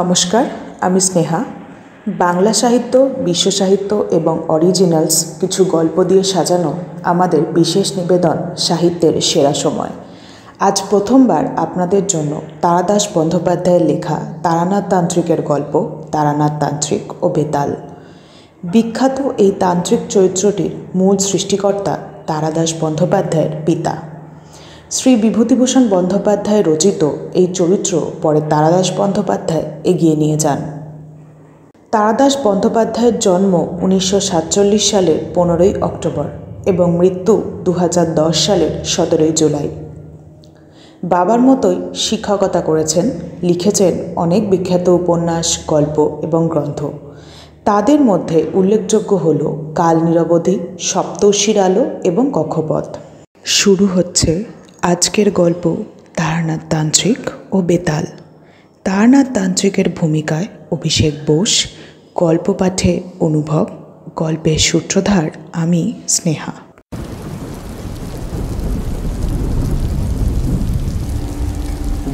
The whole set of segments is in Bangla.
নমস্কার, আমি স্নেহা। বাংলা সাহিত্য, বিশ্ব সাহিত্য এবং অরিজিনালস কিছু গল্প দিয়ে সাজানো আমাদের বিশেষ নিবেদন সাহিত্যের সেরা সময়। আজ প্রথমবার আপনাদের জন্য তারাদাস বন্দ্যোপাধ্যায়ের লেখা তারানাথ তান্ত্রিকের গল্প তারানাথ তান্ত্রিক ও বেতাল। বিখ্যাত এই তান্ত্রিক চরিত্রটির মূল সৃষ্টিকর্তা তারাদাস বন্দ্যোপাধ্যায়ের পিতা। শ্রী বিভূতিভূষণ বন্দ্যোপাধ্যায় রচিত এই চরিত্র পরে তারাদাস বন্দ্যোপাধ্যায় এগিয়ে নিয়ে যান। তারাদাস বন্দ্যোপাধ্যায়ের জন্ম 1947 সালের 15ই অক্টোবর এবং মৃত্যু 2010 সালের 17ই জুলাই। বাবার মতোই শিক্ষকতা করেছেন, লিখেছেন অনেক বিখ্যাত উপন্যাস, গল্প এবং গ্রন্থ। তাদের মধ্যে উল্লেখযোগ্য হল কাল নিরবধি, সপ্তর্ষির আলো এবং কক্ষপথ। শুরু হচ্ছে আজকের গল্প তারানাথ তান্ত্রিক ও বেতাল। তারানাথ তান্ত্রিকের ভূমিকায় অভিষেক বোস, গল্প পাঠে অনুভব, গল্পের সূত্রধার আমি স্নেহা।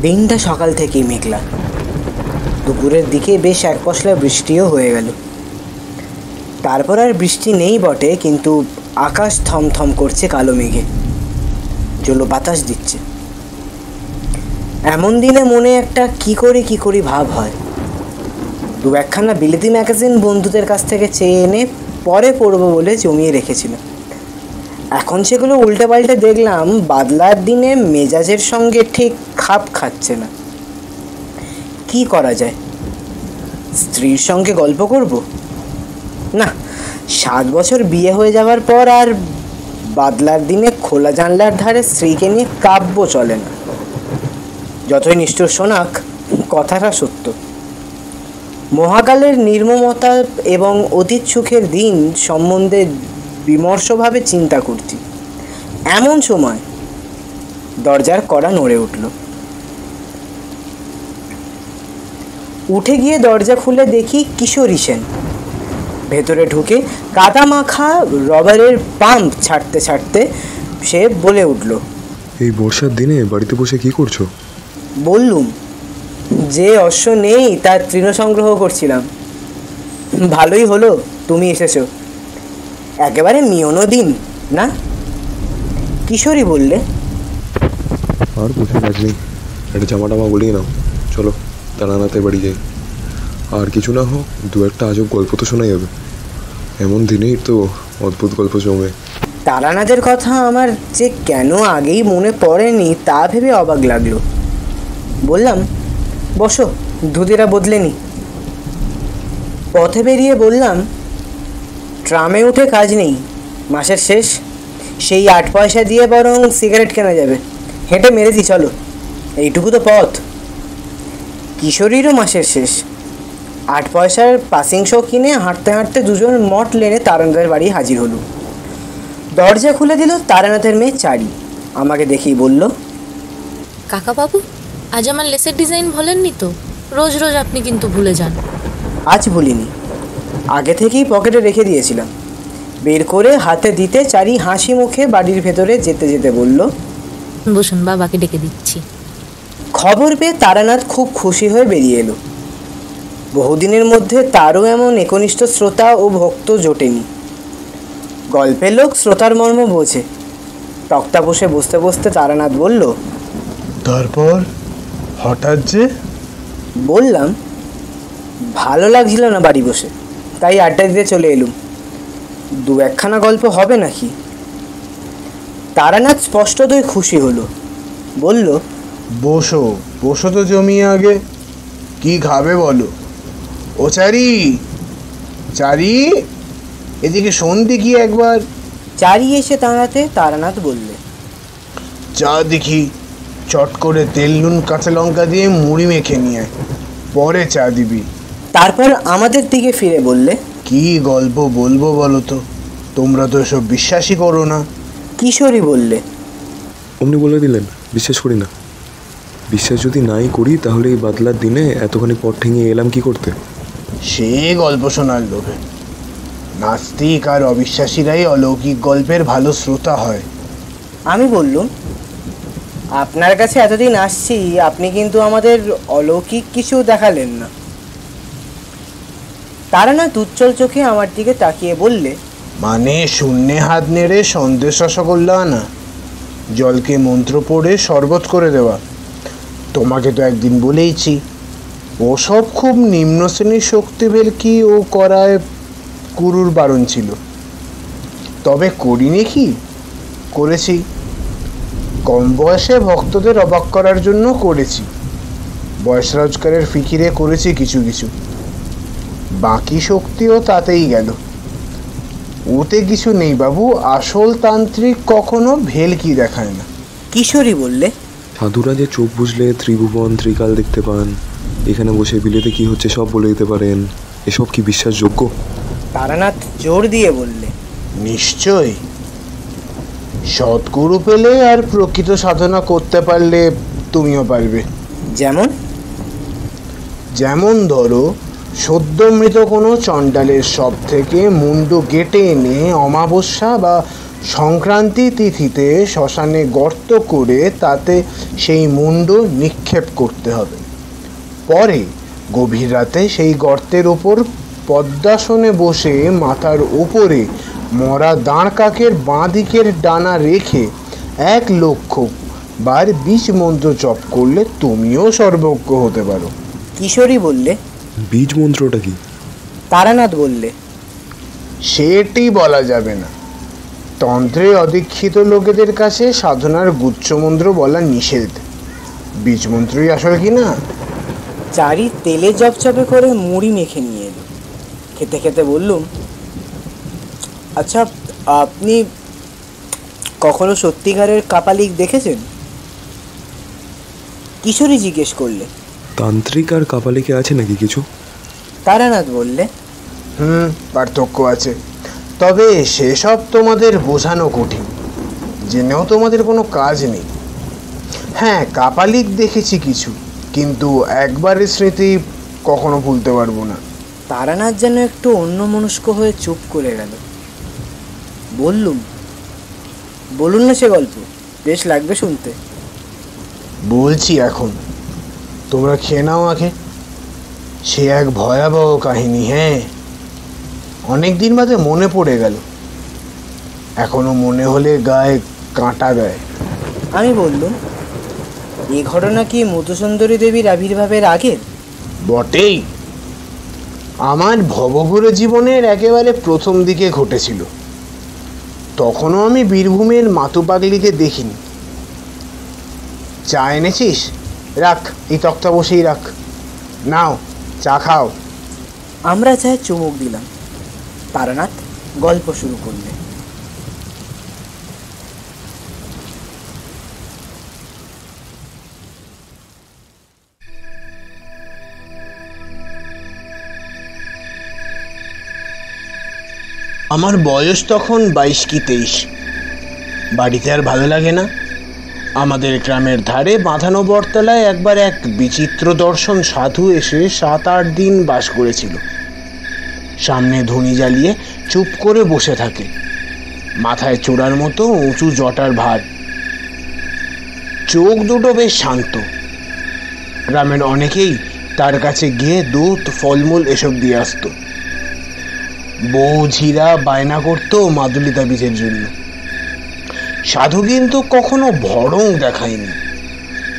দিনটা সকাল থেকেই মেঘলা। দুপুরের দিকে বেশ এক পশলা বৃষ্টিও হয়ে গেল। তারপর আর বৃষ্টি নেই বটে, কিন্তু আকাশ থমথম করছে কালো মেঘে, জলো বাতাস দিচ্ছে। এমন দিনে মনে একটা কি করি ভাব হয়। দু একখানা বিলেতি ম্যাগাজিন বন্ধুদের কাছ থেকে চেয়ে এনে পরে পড়ব বলে জমিয়ে রেখেছিলাম। এখন সেগুলো উল্টে পাল্টে দেখলাম বাদলার দিনে মেজাজের সঙ্গে ঠিক খাপ খাচ্ছে না। কি করা যায়? স্ত্রীর সঙ্গে গল্প করব? না, 7 বছর বিয়ে হয়ে যাওয়ার পর আর বাদলার দিনে খোলা জানলার ধারে স্ত্রীকে নিয়ে কাব্য চলে না। যতই নিষ্ঠুর শোনাক, কথাটা সত্য। মহাকালের নির্মমতা এবং অতীত সুখের দিন সম্বন্ধে বিমর্ষভাবে চিন্তা করছি। এমন সময় দরজার কড়া নড়ে উঠল। উঠে গিয়ে দরজা খুলে দেখি কিশোরী সেন। ভেতরে ঢুকে কাদা মাখা রবারের পাম্প ছাড়তে ছাড়তে সে বলে উঠল, এই বর্ষার দিনে বাড়িতে বসে কি করছো? বললুম, যে অশ্ব নেই তার তৃণ সংগ্রহ করছিলাম। ভালোই হলো তুমি এসেছো, একেবারে মিয়নো দিন না? কিশোরী বললে, আর বসে কাজ নেই, একটা জামা টামা বলিয়ে নাও, চলো তারানাথের বাড়ি যাই। আর কিছু না হোক, 2-1টা আজব গল্প তো শোনা যাবে। এমন দিনেই তো অদ্ভুত গল্প জমে। তারানাথের কথা আমার যে কেন আগেই মনে পড়েনি তা ভেবে অবাক লাগলো। বললাম, বসো, ধুতিটা বদলে নি। পথে বেরিয়ে বললাম, ট্রামে উঠে কাজ নেই, মাসের শেষ, সেই 8 পয়সা দিয়ে বরং সিগারেট কেনা যাবে। হেঁটে মেরেছি, চলো, এইটুকু তো পথ। কিশোরীরও মাসের শেষ। 8 পয়সার পাসিং শো কিনে হাঁটতে হাঁটতে দুজন মঠ লেনে তারানাথের বাড়ি হাজির হলো। দরজা খুলে দিল তারানাথের মেয়ে চারি। আমাকে দেখেই বলল, কাকাবাবু, আজ আমার লেসের ডিজাইন বলেননি তো? রোজ রোজ আপনি কিন্তু ভুলে যান। আজ ভুলিনি, আগে থেকেই পকেটে রেখে দিয়েছিলাম। বের করে হাতে দিতে চারি হাসি মুখে বাড়ির ভেতরে যেতে যেতে বলল, বসুন, বাবাকে ডেকে দিচ্ছি। খবর পেয়ে তারানাথ খুব খুশি হয়ে বেরিয়ে এলো। বহুদিনের মধ্যে তারও এমন একনিষ্ঠ শ্রোতা ও ভক্ত জোটেনি। গল্পের লোক শ্রোতার মর্ম বোঝে। তক্তা বসে বসতে বসতে তারানাথ বলল, তারপর হঠাৎ যে? বললাম, ভালো লাগছিল না বাড়ি বসে, তাই আড্ডা দিতে চলে এলুম। 2-1খানা গল্প হবে নাকি? তারানাথ স্পষ্টতই খুশি হলো। বলল, বসো বসো তো জমিয়ে আগে, কি খাবে বলো? ও চারি, চারি, এদিকে শোন দেখি একবার। চারি এসে দাঁড়াতে তারানাথ বললে, চা দেখি, চট করে তেল নুন কাঁচা লঙ্কা দিয়ে মুড়ি মেখে নিয়ে পরে চা দিবি। তারপর আমাদের দিকে ফিরে বললে, কি গল্প বলবো বলো তো, তোমরা তো এসব বিশ্বাসই করো না। কিশোরী বললে, অমনি বলে দিলেন, বিশ্বাস করি না। বিশ্বাস যদি নাই করি তাহলে এই বাদলার দিনে এতখানি পথ ঠেঙে এলাম কি করতে? সে গল্প শোনার লোভে নাস্তিক আর অবিশ্বাসীরাই অলৌকিক গল্পের ভালো শ্রোতা হয়। আমি বললুম, আপনার কাছে এতদিন আসছি, আপনি কিন্তু আমাদের অলৌকিক কিছু দেখালেন না। তারানাথ উজ্জ্বল চোখে আমার দিকে তাকিয়ে বললে, মানে শূন্যে হাত নেড়ে সন্দেশ রসগোল্লা না, জলকে মন্ত্র পড়ে শরবত করে দেওয়া। তোমাকে তো একদিন বলেইছি, ওসব খুব নিম্ন শ্রেণীর শক্তি ভেলকি ও করায় গুরুর বারণ ছিল। তবে করিনি কি, করেছি। কম বয়সে ভক্তদের অবাক করার জন্য করেছি, বয়স রোজগারের ফিকিরে করেছি কিছু কিছু। বাকি শক্তিও তাতেই গেল। ওতে কিছু নেই বাবু, আসল তান্ত্রিক কখনো ভেলকি দেখায় না। কিশোরী বললে, সাধুরা যে চোখ বুঝলে ত্রিভুবন ত্রিকাল দেখতে পান, এখানে বসে বিলেতে কি হচ্ছে সব বলে দিতে পারেন, এসব কি বিশ্বাসযোগ্য? তারানাথ জোর দিয়ে বললে, নিশ্চয়। সৎগুরু পেলে আর প্রকৃত সাধনা করতে পারলে তুমিও পারবে। যেমন? যেমন ধরো, সদ্য মৃত কোনো চণ্ডালের সব থেকে মুন্ডু কেটে এনে অমাবস্যা বা সংক্রান্তি তিথিতে শ্মশানে গর্ত করে তাতে সেই মুন্ডু নিক্ষেপ করতে হবে। পরে গভীর রাতে সেই গর্তের ওপর পদ্মাসনে বসে মাথার উপরে মরা দাঁড় কাকের বাঁ দিকের ডানা রেখে 1,00,000 বার বীজ মন্ত্র জপ করলে তুমিও সর্বজ্ঞ হতে পারো। কিশোরী বললে, বীজ মন্ত্রটা কি? তারানাথ বললে, সেটি বলা যাবে না। তন্ত্রে অদীক্ষিত লোকেদের কাছে সাধনার গুচ্ছমন্ত্র বলা নিষেধ। বীজ মন্ত্রই আসল কি না। চারি তেলে চপচপে করে মুড়ি মেখে নিয়ে এলো। খেতে খেতে বললুম, আচ্ছা, আপনি কখনো সত্যিকারের কাপালিক দেখেছেন? কিশোরী জিজ্ঞেস করলে, তান্ত্রিক আর কাপালিকে আছে নাকি কিছু? তারানাথ বললে, পার্থক্য আছে, তবে সেসব তোমাদের বোঝানো কঠিন, জেনেও তোমাদের কোনো কাজ নেই। হ্যাঁ, কাপালিক দেখেছি কিছু, কিন্তু একবারের স্মৃতি কখনো ভুলতে পারবো না। তারানাথ যেন একটু অন্যমনস্ক হয়ে চুপ করে গেল। বললুম, বলুন না সে গল্প, বেশ লাগবে শুনতে। বলছি এখন, তোমরা খেয়ে নাও আগে। সে এক ভয়াবহ কাহিনী। হ্যাঁ, অনেক দিন বাদে মনে পড়ে গেল, এখনো মনে হলে গায়ে কাঁটা দেয়। আমি বললুম, এই ঘটনা কি মধুসুন্দরী দেবীর আবির্ভাবের আগের? বটেই। আমার ভবঘুরে জীবনের একেবারে প্রথম দিকে ঘটেছিল। তখনও আমি বীরভূমের মাতু পাগলিকে দেখিনি। চা এনেছিস? রাখ, এই তক্তা বসেই রাখ। নাও, চা খাও। আমরা চায়ে চুমুক দিলাম। তারানাথ গল্প শুরু করলে। আমার বয়স তখন 22 কি 23। বাড়িতে আর ভালো লাগে না। আমাদের গ্রামের ধারে বাঁধানো বটতলায় একবার এক বিচিত্র দর্শন সাধু এসে 7-8 দিন বাস করেছিল। সামনে ধুনি জ্বালিয়ে চুপ করে বসে থাকে, মাথায় চূড়ার মতো উঁচু জটার ভার, চোখ দুটো বেশ শান্ত। গ্রামের অনেকেই তার কাছে গিয়ে দুধ ফলমূল এসব দিয়ে আসতো। বউ ঝিরা বায়না করতো মাদুলিতা বীজের জন্য। সাধু কিন্তু কখনো ভড়ং দেখায়নি,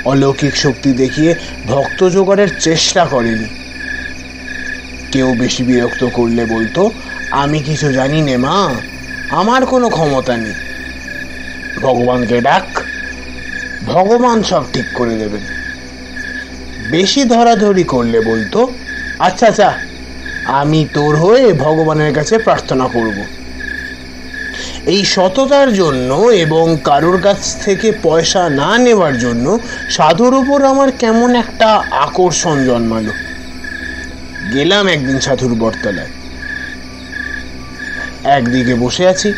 অলৌকিক শক্তি দেখিয়ে ভক্ত জোগাড়ের চেষ্টা করেনি। কেউ বেশি বিরক্ত করলে বলতো, আমি কিছু জানি নে মা, আমার কোনো ক্ষমতা নেই, ভগবানকে ডাক, ভগবান সব ঠিক করে দেবেন। বেশি ধরাধরি করলে বলতো, আচ্ছা আচ্ছা, আমি তোর হয়ে ভগবানের কাছে প্রার্থনা করব। এই সততার জন্য এবং কারোর কাছ থেকে পয়সা না নেওয়ার জন্য সাধুর উপর আমার কেমন একটা আকর্ষণ জন্মালো। গেলাম একদিন সাধুর বটতলায়। একদিকে বসে আছি,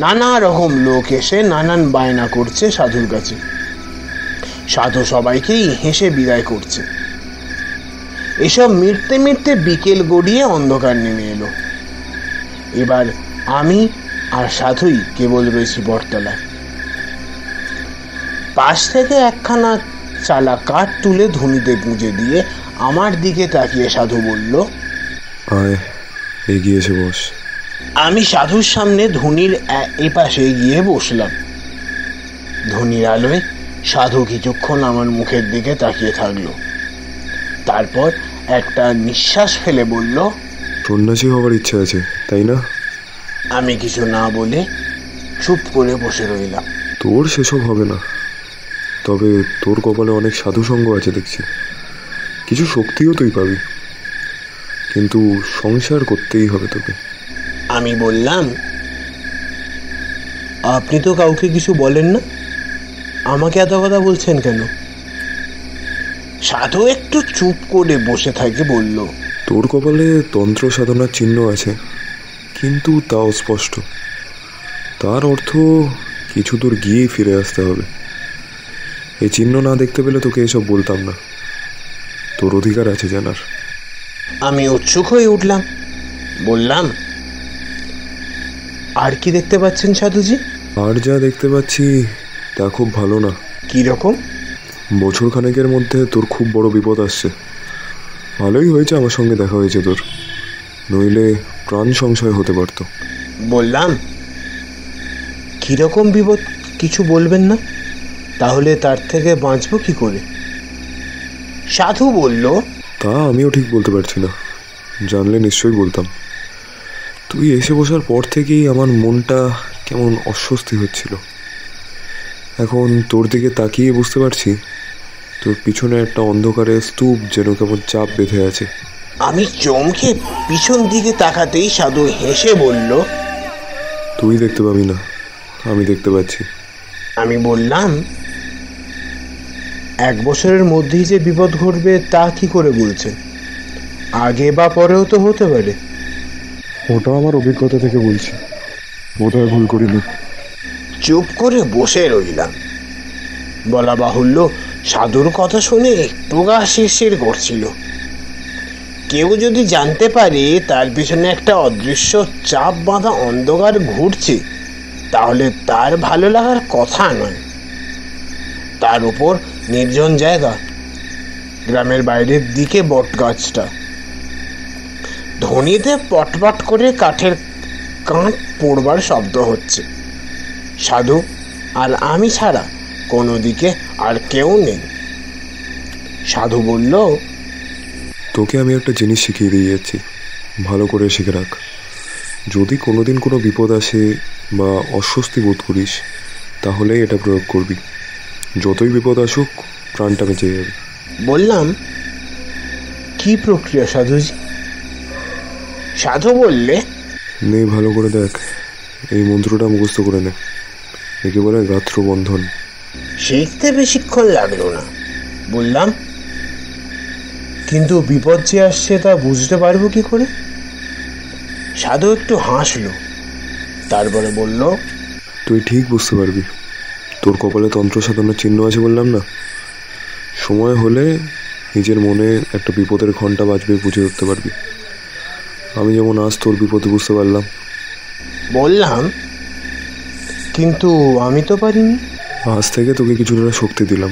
নানা রকম লোক এসে নানান বায়না করছে সাধুর কাছে। সাধু সবাইকেই হেসে বিদায় করছে। এসব মিটতে মিটতে বিকেল গড়িয়ে অন্ধকার নেমে এলো। এবার আমি আর সাধুই কেবল রয়েছি বটতলায়। পাশ থেকে একখানা চালা কাঠ তুলে ধুনিতে গুঁজে দিয়ে আমার দিকে তাকিয়ে সাধু বলল, আয়, এগিয়ে এসে বস। আমি সাধুর সামনে ধনির এপাশে গিয়ে বসলাম। ধনির আলোয় সাধু কিছুক্ষণ আমার মুখের দিকে তাকিয়ে থাকলো। তারপর একটা নিঃশ্বাস ফেলে বলল, সন্ন্যাসী হবার ইচ্ছা আছে, তাই না? আমি কিছু না বলে চুপ করে বসে রইলাম। তোর সেসব হবে না, তবে তোর কপালে অনেক সাধু সঙ্গ আছে দেখছি, কিছু শক্তিও তুই পাবি, কিন্তু সংসার করতেই হবে তোকে। আমি বললাম, আপনি তো কাউকে কিছু বলেন না, আমাকে এত কথা বলছেন কেন? সাধু একটু চুপ করে বসে থাকে, বলল, তোর কপালে তন্ত্র সাধনার চিহ্ন আছে, কিন্তু তাও স্পষ্ট। তার অর্থ কিছু দূর গিয়েই ফিরে আসতে হবে। এই চিহ্ন না দেখতে পেলে তোকে এসব বলতাম না, তোর অধিকার আছে জানার। আমি উৎসুক হয়ে উঠলাম, বললাম, আর কি দেখতে পাচ্ছেন সাধুজি? আর যা দেখতে পাচ্ছি তা খুব ভালো না। কি রকম? বছর খানেকের মধ্যে তোর খুব বড় বিপদ আসছে। ভালোই হয়েছে আমার সঙ্গে দেখা হয়েছে তোর, নইলে প্রাণ সংশয় হতে পারত। বললাম, কিরকম বিপদ কিছু বলবেন না, তাহলে তার থেকে বাঁচবো কি করে? সাধু বলল, তা আমিও ঠিক বলতে পারছি না, জানলে নিশ্চয়ই বলতাম। তুই এসে বসার পর থেকেই আমার মনটা কেমন অস্বস্তি হচ্ছিল। এখন তোর দিকে তাকিয়ে বুঝতে পারছি তোর পিছনে একটা অন্ধকারের স্তূপ যেন কেমন চাপ বেঁধে আছে। আমি চমকে পিছন দিকে তাকাতেই সাধু হেসে বলল, তুই দেখতে পাবি না, আমি দেখতে পাচ্ছি। আমি বললাম, 1 বছরের মধ্যেই যে বিপদ ঘটবে তা কি করে বলছেন? আগে বা পরেও তো হতে পারে। ওটা আমার অভিজ্ঞতা থেকে বলছি, বোধহয় ভুল করিনি। চুপ করে বসে রইলাম। বলা বাহুল্য, সাধুর কথা শুনে একটু গা শিরশির করছিল। কেউ যদি জানতে পারে তার পিছনে একটা অদৃশ্য চাপ বাঁধা অন্ধকার ঘুরছে, তাহলে তার ভালো লাগার কথা নয়। তার উপর নির্জন জায়গা, গ্রামের বাইরের দিকে বট গাছটা, ধ্বনিতে পটপট করে কাঠের কাঠ পড়বার শব্দ হচ্ছে। সাধু আর আমি ছাড়া কোনো দিকে আর কেউ নেই। সাধু বলল, তোকে আমি একটা জিনিস শিখিয়ে দিয়ে যাচ্ছি, ভালো করে শিখে রাখ। যদি কোনোদিন কোনো বিপদ আসে বা অস্বস্তি বোধ করিস, তাহলে এটা প্রয়োগ করবি। যতই বিপদ আসুক, প্রাণটা বেঁচে যাবে। বললাম, কি প্রক্রিয়া সাধুজি? সাধু বললে, নে ভালো করে দেখ, এই মন্ত্রটা মুখস্থ করে নে, একে বলে গাত্র বন্ধন। শিখতে বেশিক্ষণ লাগলো না। বললাম, কিন্তু বিপদ যে আসছে তা বুঝতে পারবো কি করে? সাধু একটু হাসলো, তারপরে বলল, তুই ঠিক বুঝতে পারবি। তোর কপালে তন্ত্র সাধনার চিহ্ন আছে বললাম না, সময় হলে নিজের মনে একটা বিপদের ঘণ্টা বাজবে, বুঝে উঠতে পারবি। আমি যেমন আজ তোর বিপদে বুঝতে পারলাম। বললাম, কিন্তু আমি তো পারিনি। আজ থেকে তোকে কিছুটা শক্তি দিলাম,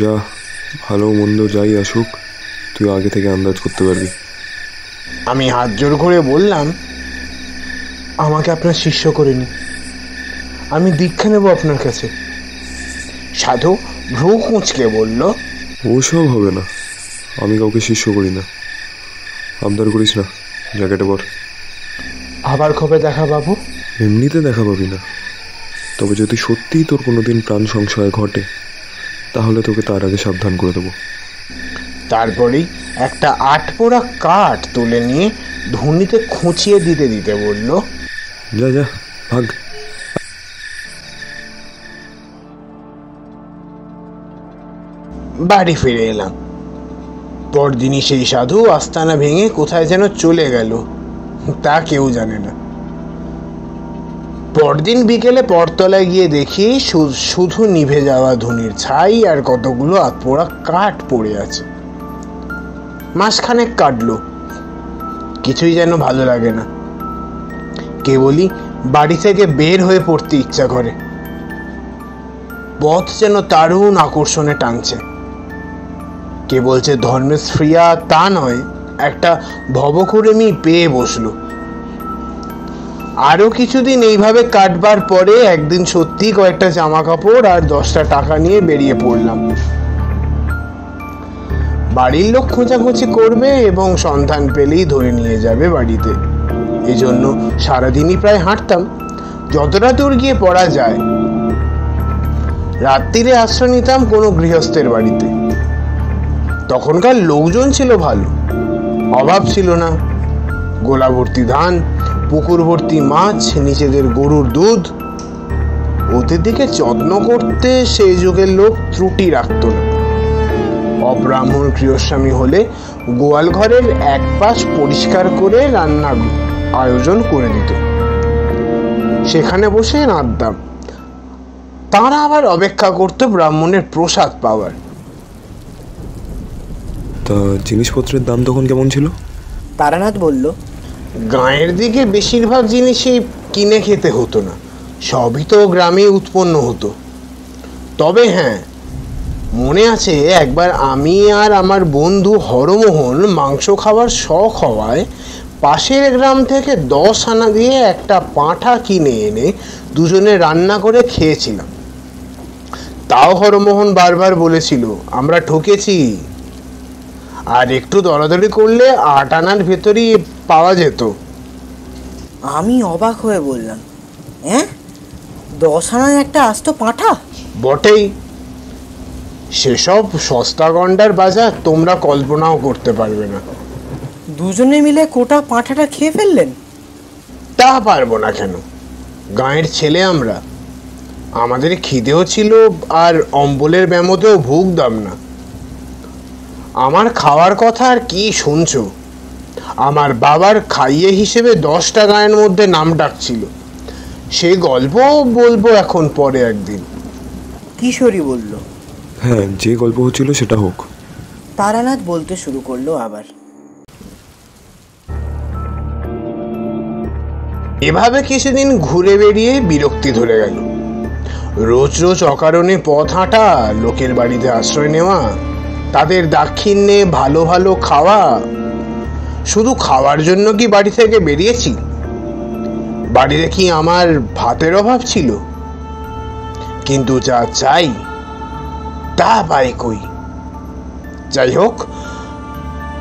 যা ভালো মন্দ যাই আসুক, তুই আগে থেকে আন্দাজ করতে পারবি। আমি হাত জোর করে বললাম, আমাকে আপনার শিষ্য করে নি, আমি দীক্ষা নেব আপনার কাছে। সাধু ভ্রু কুঁচকে বলল, ওসব হবে না, আমি কাউকে শিষ্য করি না। আবদার করিস না, জ্যাকেটে পর। আবার কবে দেখা বাবু? এমনিতে দেখা পাবি না, তবে যদি সত্যিই তোর কোনোদিন প্রাণ সংশয় ঘটে, তাহলে তোকে তার আগে সাবধান করে দেবো। তারপরেই একটা আটপোড়া কাঠ তুলে নিয়ে ধুনিতে খুঁচিয়ে দিতে দিতে বলল, যা যা ভাগ। বাড়ি ফিরে এলাম। পরদিনই সেই সাধু আস্তানা ভেঙে কোথায় যেন চলে গেল, তা কেউ জানে না। পরদিন বিকেলে পরতলায় গিয়ে দেখি শুধু নিভে যাওয়া ধুনির ছাই আর কতগুলো আটপোড়া কাঠ পড়ে আছে। মাসখানেক কাটলো, কিছুই যেন ভালো লাগে না। কেবলই বাড়ি থেকে বের হয়ে পড়তে ইচ্ছা করে। পথ যেন দারুণ আকর্ষণে টানছে। কে বলছে ধর্মের স্ফ্রিয়া তা নয়, একটা ভবকুরেমি পেয়ে বসলো। আরো কিছুদিন এইভাবে কাটবার পরে একদিন সত্যি কয়েকটা জামা কাপড় আর 10টা টাকা নিয়ে বেরিয়ে পড়লাম। বাড়ির লোক খোঁজাখুঁজি করবে এবং সন্ধান পেলেই ধরে নিয়ে যাবে বাড়িতে। এই জন্য সারাদিনই প্রায় হাঁটতাম, যতটা দূর গিয়ে পড়া যায়। রাত্রিরে আশ্রয় নিতাম কোনো গৃহস্থের বাড়িতে। তখনকার লোকজন ছিল ভালো, অভাব ছিল না। গোলা ভর্তি ধান, পুকুর ভর্তি মাছ, নিজেদের গরুর দুধ। ওদের দিকে যত্ন করতে সেই যুগের লোক ত্রুটি রাখত না। অব্রাহ্মণ গৃহস্বামী হলে গোয়াল ঘরের এক পাশ পরিষ্কার করে রান্না আয়োজন করে দিত, সেখানে বসে রাঁধতাম। তারা আবার অপেক্ষা করতো ব্রাহ্মণের প্রসাদ পাওয়ার। তা জিনিসপত্রের দাম তখন কেমন ছিল? তারানাথ বলল, গাঁয়ের দিকে বেশিরভাগ জিনিসই কিনে খেতে হতো না, সবই তো গ্রামে উৎপন্ন হতো। তবে হ্যাঁ, মনে আছে একবার আমি আর আমার বন্ধু হরমোহন মাংস খাওয়ার শখ হওয়ায় পাশের গ্রাম থেকে 10 আনা দিয়ে একটা পাঁঠা কিনে এনে দুজনে রান্না করে খেয়েছিলাম। তাও হরমোহন বারবার বলেছিল আমরা ঠকেছি, আর একটু দরাদরি করলে 8 আনার ভেতরই পাওয়া যেত। আমি অবাক হয়ে বললাম, হ্যাঁ 10 আনায় একটা আস্ত পাঁঠা? বটেই, সেসব সস্তা গন্ডার বাজার তোমরা কল্পনাও করতে পারবে না। দুজনে মিলে কোটা পাঁঠাটা খেয়ে ফেললেন? তা পারবো না কেন, গাঁয়ের ছেলে আমরা, আমাদের খিদেও ছিল আর অম্বলের ব্যামোতেও ভুগতাম না। আমার খাওয়ার কথা আর কি শুনছো? আমার বাবার খাইয়ে হিসেবে 10টা গাঁয়ের মধ্যে নাম ডাকছিল। সেই গল্প বলবো এখন পরে একদিন। কিশোরী বলল, হ্যাঁ, যে গল্প হচ্ছিল সেটা হোক। তারানাথ বলতে শুরু করলো আবার, এভাবে কিছুদিন ঘুরে বেরিয়ে বিরক্তি ধরে গেল। রোজ রোজ অকারণে পথ হাঁটা, লোকের বাড়িতে আশ্রয় নেওয়া, তাদের দাক্ষিণ্যে ভালো ভালো খাওয়া। শুধু খাওয়ার জন্য কি বাড়ি থেকে বেরিয়েছি? বাড়িতে কি আমার ভাতের অভাব ছিল? কিন্তু যা চাই তা পাই কই। যাই হোক,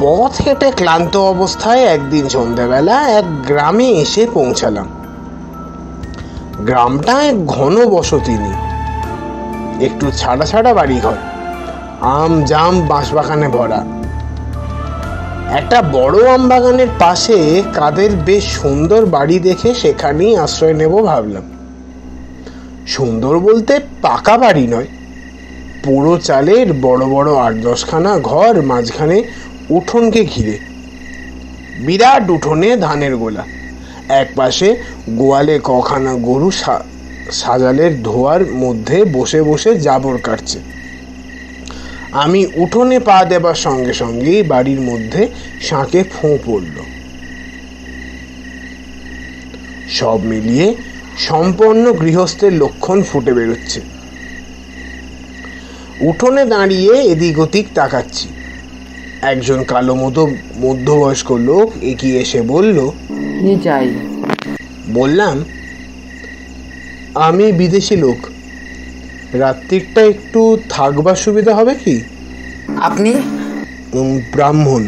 পথ হেঁটে ক্লান্ত অবস্থায় একদিন সন্ধ্যাবেলা এক গ্রামে এসে পৌঁছালাম। গ্রামটায় ঘন বসতি নেই, একটু ছাড়া ছাড়া বাড়িঘর, আম জাম বাঁশবাগানে ভরা। একটা বড় আম বাগানের পাশে কাদের বেশ সুন্দর বাড়ি দেখে সেখানেই আশ্রয় নেব ভাবলাম। সুন্দর বলতে পাকা বাড়ি নয়, পুরো চালের বড় বড় 8-10খানা ঘর, মাঝখানে উঠোনকে ঘিরে। বিরাট উঠোনে ধানের গোলা, এক পাশে গোয়ালে কখানা গরু সাজালের ধোয়ার মধ্যে বসে বসে জাবর কাটছে। আমি উঠোনে পা দেবার সঙ্গে সঙ্গেই বাড়ির মধ্যে শাঁকে ফোঁ পড়ল। সব মিলিয়ে সম্পন্ন গৃহস্থের লক্ষণ ফুটে বেরোচ্ছে। উঠোনে দাঁড়িয়ে এদিক ওদিক তাকাচ্ছি। একজন কালো মধ্যবয়স্ক লোক এগিয়ে এসে বলল, কি চাই? বললাম, আমি বিদেশি লোক, রাত্রিটা একটু থাকবার সুবিধা হবে কি? আপনি? ব্রাহ্মণ।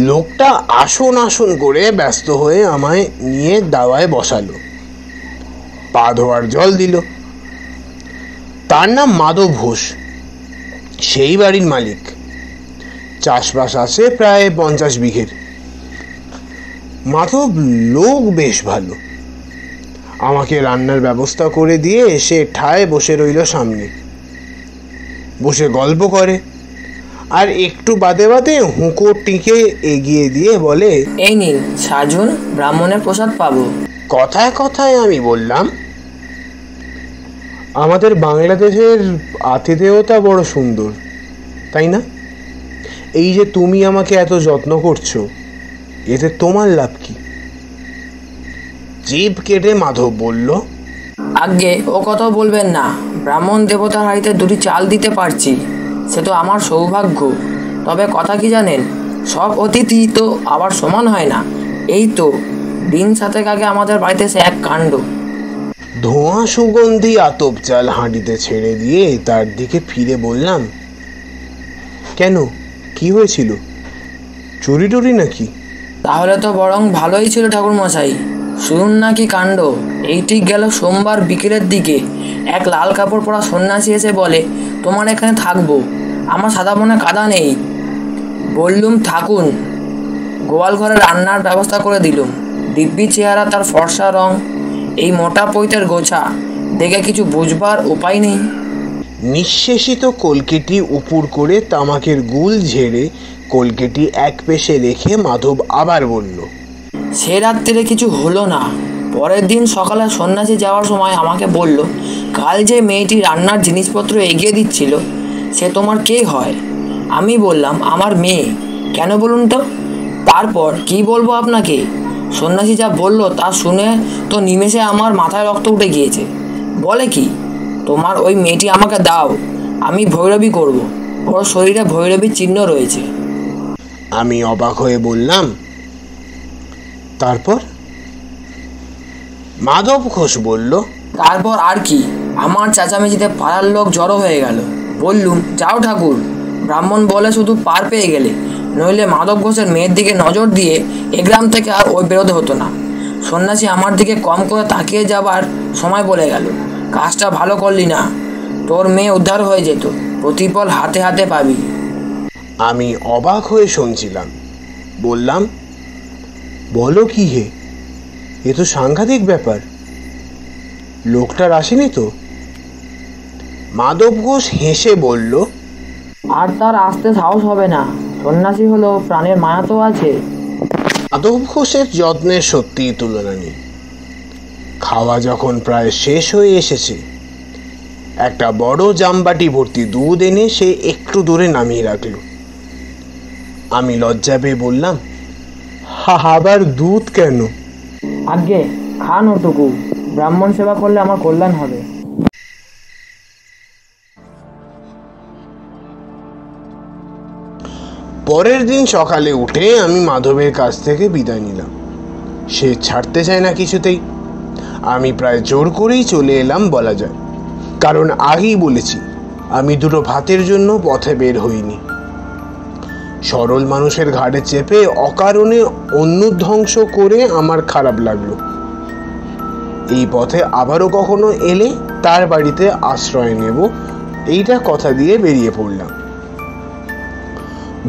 লোকটা আসন আসন করে ব্যস্ত হয়ে আমায় নিয়ে দাওয়ায় বসালো, পা ধোয়ার জল দিল। তার নাম মাধব ঘোষ, সেই বাড়ির মালিক। চাষবাস আছে প্রায় 50 বিঘের। মাধব লোক বেশ ভালো। আমাকে রান্নার ব্যবস্থা করে দিয়ে এসে ঠায় বসে রইল সামনে, বসে গল্প করে, আর একটু বাদে বাদে হুঁকো টিকে এগিয়ে দিয়ে বলে, এই নিন সাজুন, ব্রাহ্মণের প্রসাদ পাবো। কথায় কথায় আমি বললাম, আমাদের বাংলাদেশের আতিথেয়তা বড় সুন্দর, তাই না? এই যে তুমি আমাকে এত যত্ন করছো, এতে তোমার লাভ কি? জিভ কেটে মাধব বলল, আজ্ঞে ও কথা বলবেন না, ব্রাহ্মণ দেবতার হাড়িতে 2টি চাল দিতে পারছি, সে তো আমার সৌভাগ্য। তবে কথা কি জানেন, সব অতিথি তো আবার সমান হয় না। এই তো দিন 7 আগে আমাদের বাড়িতে সে এক কাণ্ড। ধোঁয়া সুগন্ধি আতপ চাল হাঁড়িতে ছেড়ে দিয়ে তার দিকে ফিরে বললাম, কেন, কি হয়েছিল? চুরি টুরি নাকি? তাহলে তো বরং ভালোই ছিল ঠাকুরমশাই। শুনুন না কি কাণ্ড। এই ঠিক গেল সোমবার বিকেলের দিকে এক লাল কাপড় পরা সন্ন্যাসী এসে বলে, তোমার এখানে থাকবো, আমার সাদা মনে কাদা নেই। বললুম থাকুন। গোয়াল ঘরে রান্নার ব্যবস্থা করে দিলুম। দিব্যি চেহারা, তার ফর্সা রং, এই মোটা পৈতের গোছা, দেখে কিছু বুঝবার উপায় নেই। নিঃশেষিত কলকেটি উপুর করে তামাকের গুল ঝেড়ে কলকেটি এক পেশে রেখে মাধব আবার বলল, সে রাত্রিরে কিছু হলো না। পরের দিন সকালে সন্ন্যাসী যাওয়ার সময় আমাকে বলল, কাল যে মেয়েটি রান্নার জিনিসপত্র এগিয়ে দিচ্ছিল সে তোমার কে হয়? আমি বললাম, আমার মেয়ে। কেন বলুন তো? তারপর কি বলবো আপনাকে, সন্ন্যাসী যা বলল তা শুনে তো নিমেষে আমার মাথায় রক্ত উঠে গিয়েছে। বলে কি, তোমার ওই মেয়েটি আমাকে দাও, আমি ভৈরবী করব, ওর শরীরে ভৈরবীর চিহ্ন রয়েছে। আমি অবাক হয়ে বললাম, তারপর? মাধব ঘোষ বলল, তারপর আর কি, আমার চেঁচামেচিতে পাড়ার লোক জড়ো হয়ে গেল। বললুম, যাও ঠাকুর, ব্রাহ্মণ বলে শুধু পার পেয়ে গেলে, নইলে মাধব ঘোষের মেয়ের দিকে নজর দিয়ে এ গ্রাম থেকে আর ওই বেরোতে হতো না। সন্ন্যাসী আমার দিকে কম করে তাকিয়ে যাবার সময় বলে গেল, কাজটা ভালো করলি না, তোর মেয়ে উদ্ধার হয়ে যেত, প্রতিফল হাতে হাতে পাবি। আমি অবাক হয়ে শুনছিলাম। বললাম, বলো কি হে, এ তো সাংঘাতিক ব্যাপার। লোকটার আসেনি তো? মাধব ঘোষ হেসে বলল, আর তার আসতে সাহস হবে না, সন্ন্যাসী হলো, প্রাণের মায়া তো আছে। মাধব ঘোষের যত্নের সত্যিই তুলনা নেই। খাওয়া যখন প্রায় শেষ হয়ে এসেছে, একটা বড় জামবাটি ভর্তি দুধ এনে সে একটু দূরে নামিয়ে রাখল। আমি লজ্জা পেয়ে বললাম, আবার দুধ কেন? আজ্ঞে, খান ওটুকু, ব্রাহ্মণ সেবা করলে আমার কল্যাণ হবে। পরের দিন সকালে উঠে আমি মাধবের কাছ থেকে বিদায় নিলাম। সে ছাড়তে চায় না কিছুতেই। আমি প্রায় জোর করেই চলে এলাম বলা যায়, কারণ আগেই বলেছি আমি দুটো ভাতের জন্য পথে বের হইনি। সরল মানুষের ঘাড়ে চেপে অকারণে অন্য ধ্বংস করে আমার খারাপ লাগলো। এই পথে আবারও কখনো এলে তার বাড়িতে আশ্রয় নেব, এইটা কথা দিয়ে বেরিয়ে পড়লাম।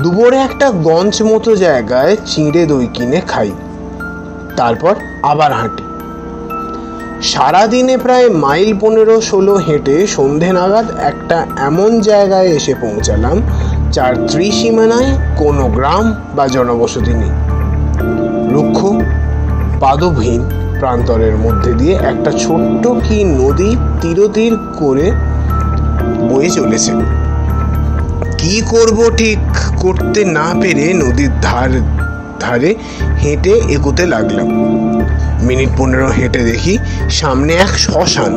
দুপুরে একটা গঞ্জ মতো জায়গায় চিঁড়ে দই কিনে খাই, তারপর আবার হাঁটি। সারাদিনে প্রায় মাইল 15-16 হেঁটে সন্ধে নাগাদ একটা এমন জায়গায় এসে পৌঁছালাম যার ত্রিসীমানায় কোনো গ্রাম বা জনবসতি নেই। রুক্ষ পাদহীন প্রান্তরের মধ্যে দিয়ে একটা ছোট্ট কি নদী তীরতীর করে বয়ে চলেছে। কি করব ঠিক করতে না পেরে নদীর ধারে হেঁটে এগোতে লাগলাম। মিনিট 15 হেঁটে দেখি সামনে এক শ্মশান,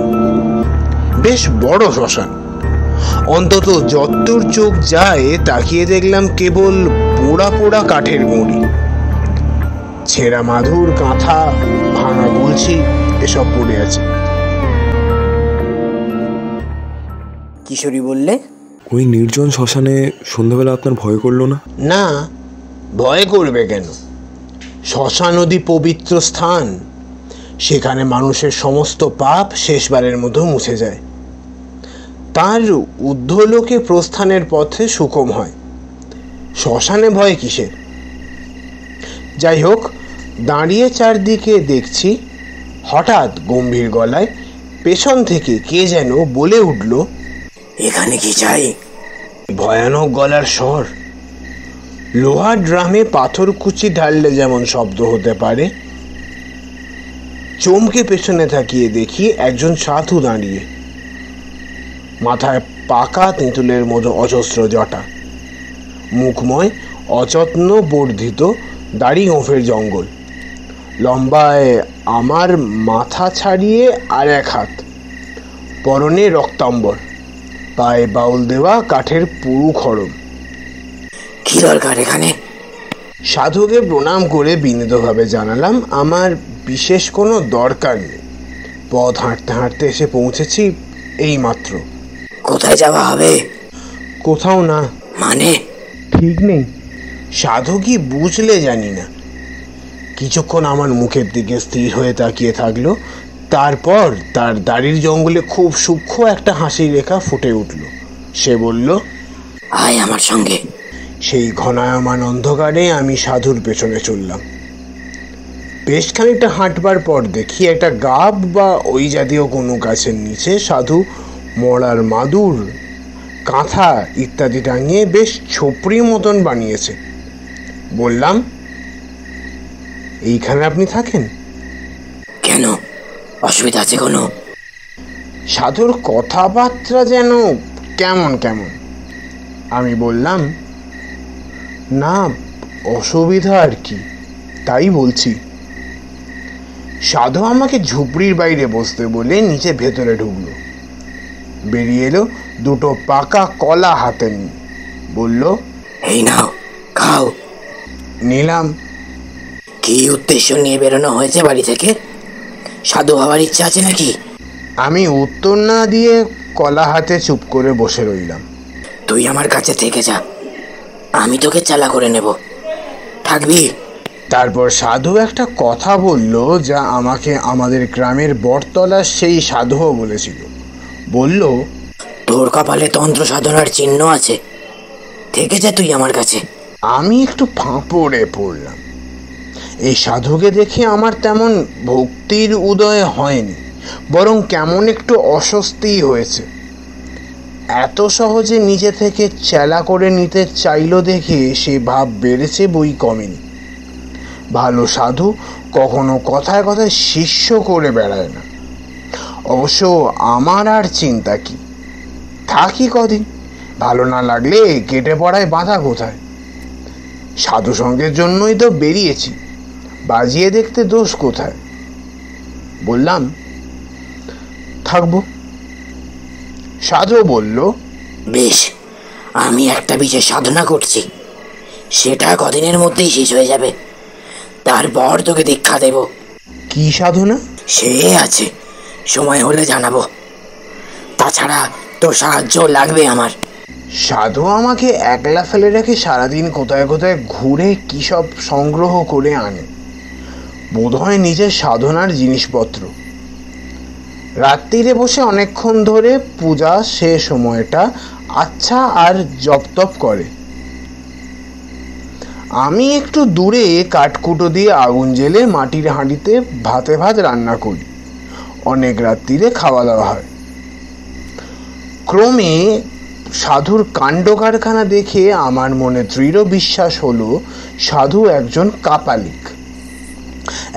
বেশ বড় শ্মশান। অন্তত যতদূর চোখ যায় তাকিয়ে দেখলাম কেবল পোড়া পোড়া কাঠের গুঁড়ি, ছেঁড়া মাদুর, কাঁথা, ভাঙা কলসি এসব পড়ে আছে। কিশোরী বললে, ওই নির্জন শ্মশানে সন্ধ্যাবেলা আপনার ভয় করলো না? না, ভয় করবে কেন? শ্মশান নদী পবিত্র স্থান, সেখানে মানুষের সমস্ত পাপ শেষবারের মতো মুছে যায়, তার ঊর্ধ্বলোকে প্রস্থানের পথে সুগম হয়। শ্মশানে ভয় কিসের? যাই হোক, দাঁড়িয়ে চারদিকে দেখছি, হঠাৎ গম্ভীর গলায় পেছন থেকে কে যেন বলে উঠল, এখানে কি চাই? ভয়ানক গলার স্বর। লোহার ড্রামে পাথর কুচি ঢাললে যেমন শব্দ হতে পারে। চমকে পেছনে তাকিয়ে দেখি একজন সাধু দাঁড়িয়ে, মাথায় পাকা তেঁতুলের মতো অজস্র জটা, মুখময় অযত্ন বর্ধিত দাড়ি গোঁফের জঙ্গল, লম্বায় আমার মাথা ছাড়িয়ে আর এক হাত, পরনে রক্তাম্বর, পায়ে বাউল দেওয়া কাঠের পুরু খড়ম। কি দরকার এখানে? সাধুকে প্রণাম করে বিনীতভাবে জানালাম আমার বিশেষ কোনো দরকার নেই, পথ হাঁটতে হাঁটতে এসে পৌঁছেছি এই মাত্র। কোথায় যাওয়া হবে? কোথাও না। মানে? ঠিক নেই। সাধু কি বুঝলে জানি না। কিছুক্ষণ আমার মুখের দিকে স্থির হয়ে তাকিয়ে থাকলো, তারপর তার দাড়ির জঙ্গলে খুব সূক্ষ্ম একটা হাসির রেখা ফুটে উঠল। সে বলল, আয় আমার সঙ্গে। সেই ঘনায়মান অন্ধকারে আমি সাধুর পেছনে চললাম। বেশ খানিকটা হাঁটবার পর দেখি একটা গাব বা ওই জাতীয় কোনো গাছের নিচে সাধু মরার মাদুর, কাঁথা ইত্যাদি টাঙিয়ে বেশ ছোপড়ি মতন বানিয়েছে। বললাম, এইখানে আপনি থাকেন? কেন, অসুবিধা আছে কোনো? সাধুর কথাবার্তা যেন কেমন কেমন। আমি বললাম, না, অসুবিধা আর কি, তাই বলছি। সাধু আমাকে ঝুপড়ির বাইরে বসতে বলে নিচে ভেতরে ঢুকলো। বেরিয়ে এলো দুটো পাকা কলা হাতে নিয়ে। বলল, এই নাও, খাও। নিলাম। কি উদ্দেশ্য নিয়ে বেরোনো হয়েছে বাড়ি থেকে? সাধু হওয়ার ইচ্ছা আছে নাকি? আমি উত্তর না দিয়ে কলা হাতে চুপ করে বসে রইলাম। তুই আমার কাছে থেকে যা, আমি তোকে চালা করে নেব, থাকবি? তারপর সাধু একটা কথা বলল, যা আমাকে আমাদের গ্রামের বটতলার সেই সাধুও বলেছিল। বলল, তোর কপালে তন্ত্র সাধনার চিহ্ন আছে, থেকে যা তুই আমার কাছে। আমি একটু ফাঁপড়ে পড়লাম। এই সাধুকে দেখে আমার তেমন ভক্তির উদয় হয়নি, বরং কেমন একটু অস্বস্তিই হয়েছে। এত সহজে নিজে থেকে চেলা করে নিতে চাইল দেখে সে ভাব বেড়েছে, বই কমেনি। ভালো সাধু কখনো কথায় কথায় শিষ্য করে বেড়ায় না। অবশ্য আমার আর চিন্তা কি, থাকি কদিন, ভালো না লাগলে কেটে পড়ায় বাঁধা কোথায়। সাধু সঙ্গের জন্যই তো বেরিয়েছি, বাজিয়ে দেখতে দোষ কোথায়। বললাম, থাকবো। সাধু বলল, বেশ, আমি একটা বিশেষ সাধনা করছি, সেটা কদিনের মধ্যেই শেষ হয়ে যাবে, তারপর তোকে দীক্ষা দেব। কি সাধনা? সে আছে, সময় হলে জানাবো। তাছাড়া তোর সাহায্য লাগবে আমার। সাধু আমাকে একলা ফেলে রেখে সারাদিন কোথায় কোথায় ঘুরে কি সব সংগ্রহ করে আনে, বোধহয় নিজের সাধনার জিনিসপত্র। রাত্রিরে বসে অনেকক্ষণ ধরে পূজা সে সময়টা আচ্ছা আর জপতপ করে। আমি একটু দূরে কাঠকুটো দিয়ে আগুন জ্বেলে মাটির হাঁড়িতে ভাতে ভাত রান্না করি। অনেক রাত্রিরে খাওয়া দাওয়া হয়। ক্রমে সাধুর কাণ্ড কারখানা দেখে আমার মনে দৃঢ় বিশ্বাস হলো সাধু একজন কাপালিক।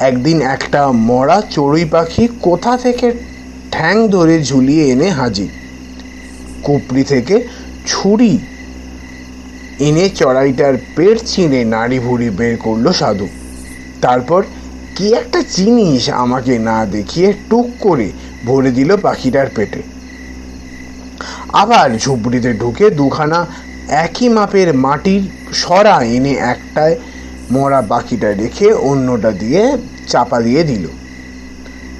একদিন একটা মরা চড়ুই পাখি কোথা থেকে ঠ্যাং ধরে ঝুলিয়ে এনে হাজির। কুপড়ি থেকে ছুরি এনে চড়াইটার পেট ছিঁড়ে নাড়ি ভুড়ি বের করলো সাধু। তারপর কি একটা জিনিস আমাকে না দেখিয়ে টুক করে ভরে দিল পাখিটার পেটে। আবার ঝুপড়িতে ঢুকে দুখানা একই মাপের মাটির সরা এনে একটায় মরা পাখিটা রেখে অন্যটা দিয়ে চাপা দিয়ে দিল।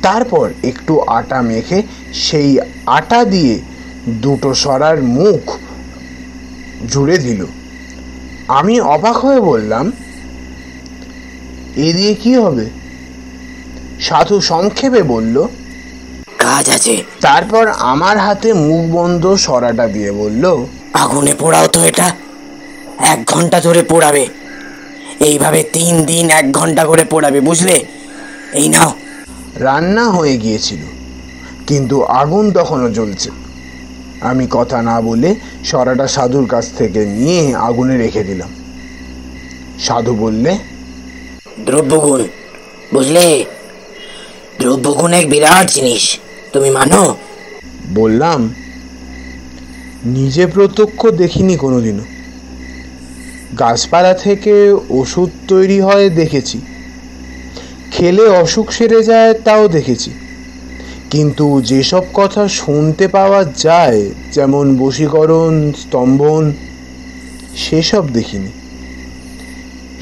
তারপর একটু আটা মেখে সেই আটা দিয়ে দুটো সরার মুখ জুড়ে দিল। আমি অবাক হয়ে বললাম, এ দিয়ে কি হবে? সাধু সংক্ষেপে বলল, কাজ আছে। তারপর আমার হাতে মুখ বন্ধ সরাটা দিয়ে বলল, আগুনে পোড়াও তো এটা, 1 ঘন্টা ধরে পোড়াবে। এইভাবে 3 দিন 1 ঘন্টা করে পোড়াবে, বুঝলে? এই নাও। রান্না হয়ে গিয়েছিল, কিন্তু আগুন তখনও জ্বলছে। আমি কথা না বলে সরাটা সাধুর কাছ থেকে নিয়ে আগুনে রেখে দিলাম। সাধু বললে, দ্রব্যগুণ, বুঝলে? দ্রব্যগুণ এক বিরাট জিনিস, তুমি মানো? বললাম, নিজে প্রত্যক্ষ দেখিনি কোনোদিনও। গাছপালা থেকে ওষুধ তৈরি হয় দেখেছি, খেলে অসুখ সেরে যায় তাও দেখেছি, কিন্তু যেসব কথা শুনতে পাওয়া যায়, যেমন বশীকরণ, স্তম্ভন, সেসব দেখিনি।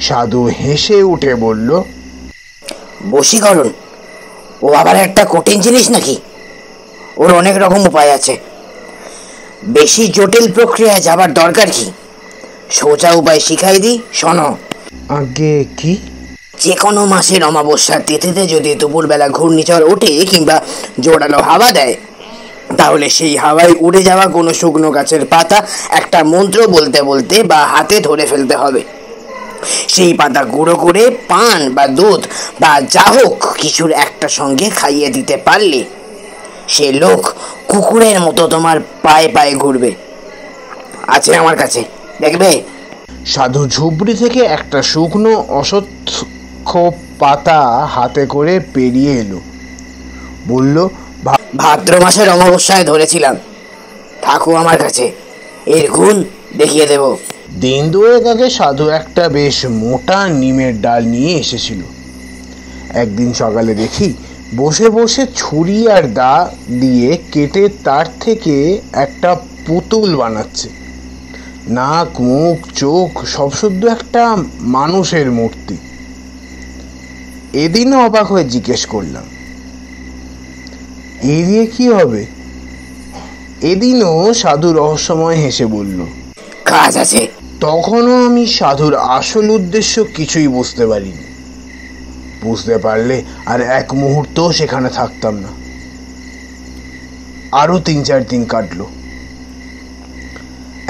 সাধু হেসে উঠে বলল, বশীকরণ ও আবার একটা কঠিন জিনিস নাকি? ওর অনেক রকম উপায় আছে। বেশি জটিল প্রক্রিয়ায় যাবার দরকার কি? সোজা উপায় শিখাই দিই, শোনো। আগে কি? যে কোনো মাসের অমাবস্যার তিথিতে যদি দুপুরবেলা ঘূর্ণিঝড় ওঠে কিংবা জোরালো হাওয়া দেয়, তাহলে সেই হাওয়ায় উড়ে যাওয়া কোনো শুকনো গাছের পাতা একটা মন্ত্র বলতে বলতে বা হাতে ধরে ফেলতে হবে। সেই পাতা গুঁড়ো করে পান বা দুধ বা যা হোক কিছুর একটা সঙ্গে খাইয়ে দিতে পারলে সে লোক কুকুরের মতো তোমার পায়ে পায়ে ঘুরবে। আছে আমার কাছে, দেখবে। সাধু ঝুপড়ি থেকে একটা শুকনো অশ্বত্থ পাতা হাতে করে পেরিয়ে এলো। বলল, ভাদ্র মাসের অমাবস্যায় ধরেছিলাম, থাকো আমার কাছে, এর গুণ দেখিয়ে দেব। দিন দুয়েক আগে সাধু একটা বেশ মোটা নিমের ডাল নিয়ে এসেছিল। একদিন সকালে দেখি বসে বসে ছুরি আর দা দিয়ে কেটে তার থেকে একটা পুতুল বানাচ্ছে। নাক, মুখ, চোখ সব শুদ্ধ একটা মানুষের মূর্তি। এদিনও অবাক হয়ে জিজ্ঞেস করলাম, এই দিয়ে কি হবে? এদিনও সাধু রহস্যময় হেসে বলল, কাজ আছে। তখনও আমি সাধুর আসল উদ্দেশ্য কিছুই বুঝতে পারিনি। বুঝতে পারলে আর এক মুহূর্ত সেখানে থাকতাম না। আরো 3-4 দিন কাটলো।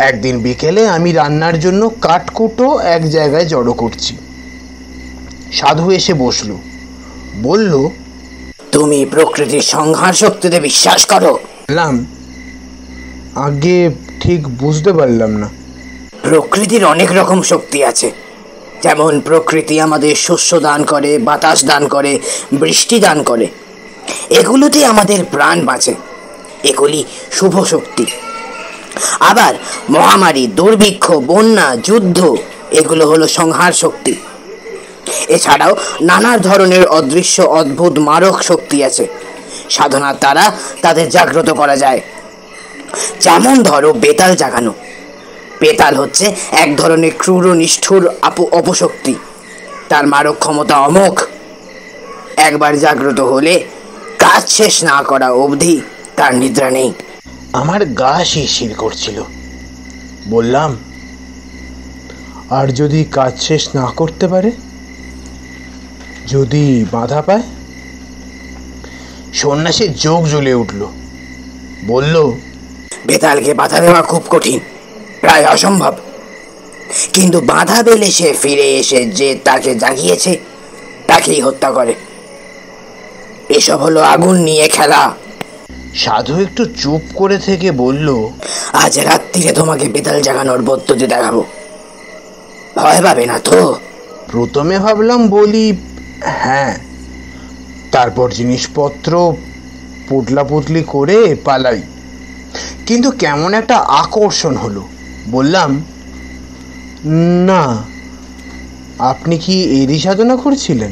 একদিন বিকেলে আমি রান্নার জন্য কাঠকুটো এক জায়গায় জড়ো করছি। সাধু এসে বসলো, বলল, তুমি প্রকৃতির সংহার শক্তিতে বিশ্বাস করো? বললাম, আগে ঠিক বুঝতে পারলাম না। প্রকৃতির অনেক রকম শক্তি আছে। যেমন প্রকৃতি আমাদের শস্য দান করে, বাতাস দান করে, বৃষ্টি দান করে। এগুলোতে আমাদের প্রাণ বাঁচে, এগুলি শুভ শক্তি। আবার মহামারী, দুর্ভিক্ষ, বন্যা, যুদ্ধ এগুলো হলো সংহার শক্তি। এছাড়াও নানা ধরনের অদৃশ্য অদ্ভুত মারক শক্তি আছে, সাধনার দ্বারা তাদের জাগ্রত করা যায়। যেমন ধরো বেতাল জাগানো। বেতাল হচ্ছে এক ধরনের ক্রূর নিষ্ঠুর অপশক্তি। তার মারক ক্ষমতা অমোঘ। একবার জাগ্রত হলে কাজ শেষ না করা অবধি তার নিদ্রা নেই। আমার গা শিরশির করছিল। বললাম, আর যদি কাজ শেষ না করতে পারে? যদি বাধা পায়? সন্ন্যাসীর চোখ জ্বলে উঠল। বলল, বেতালকে বাধা দেওয়া খুব কঠিন, প্রায় অসম্ভব। কিন্তু বাধা পেলে সে ফিরে এসে যে তাকে জাগিয়েছে তাকেই হত্যা করে। এসব হলো আগুন নিয়ে খেলা। সাধু একটু চুপ করে থেকে বলল, আজ রাত্রিরে তোমাকে বেতাল জাগানোর পদ্ধতি দেখাবো, ভয় পাবে না তো? প্রথমে ভাবলাম বলি হ্যাঁ, তারপর জিনিসপত্র পুটলা পুটলি করে পালাই। কিন্তু কেমন একটা আকর্ষণ হলো। বললাম, না, আপনি কি এরই সাধনা করছিলেন?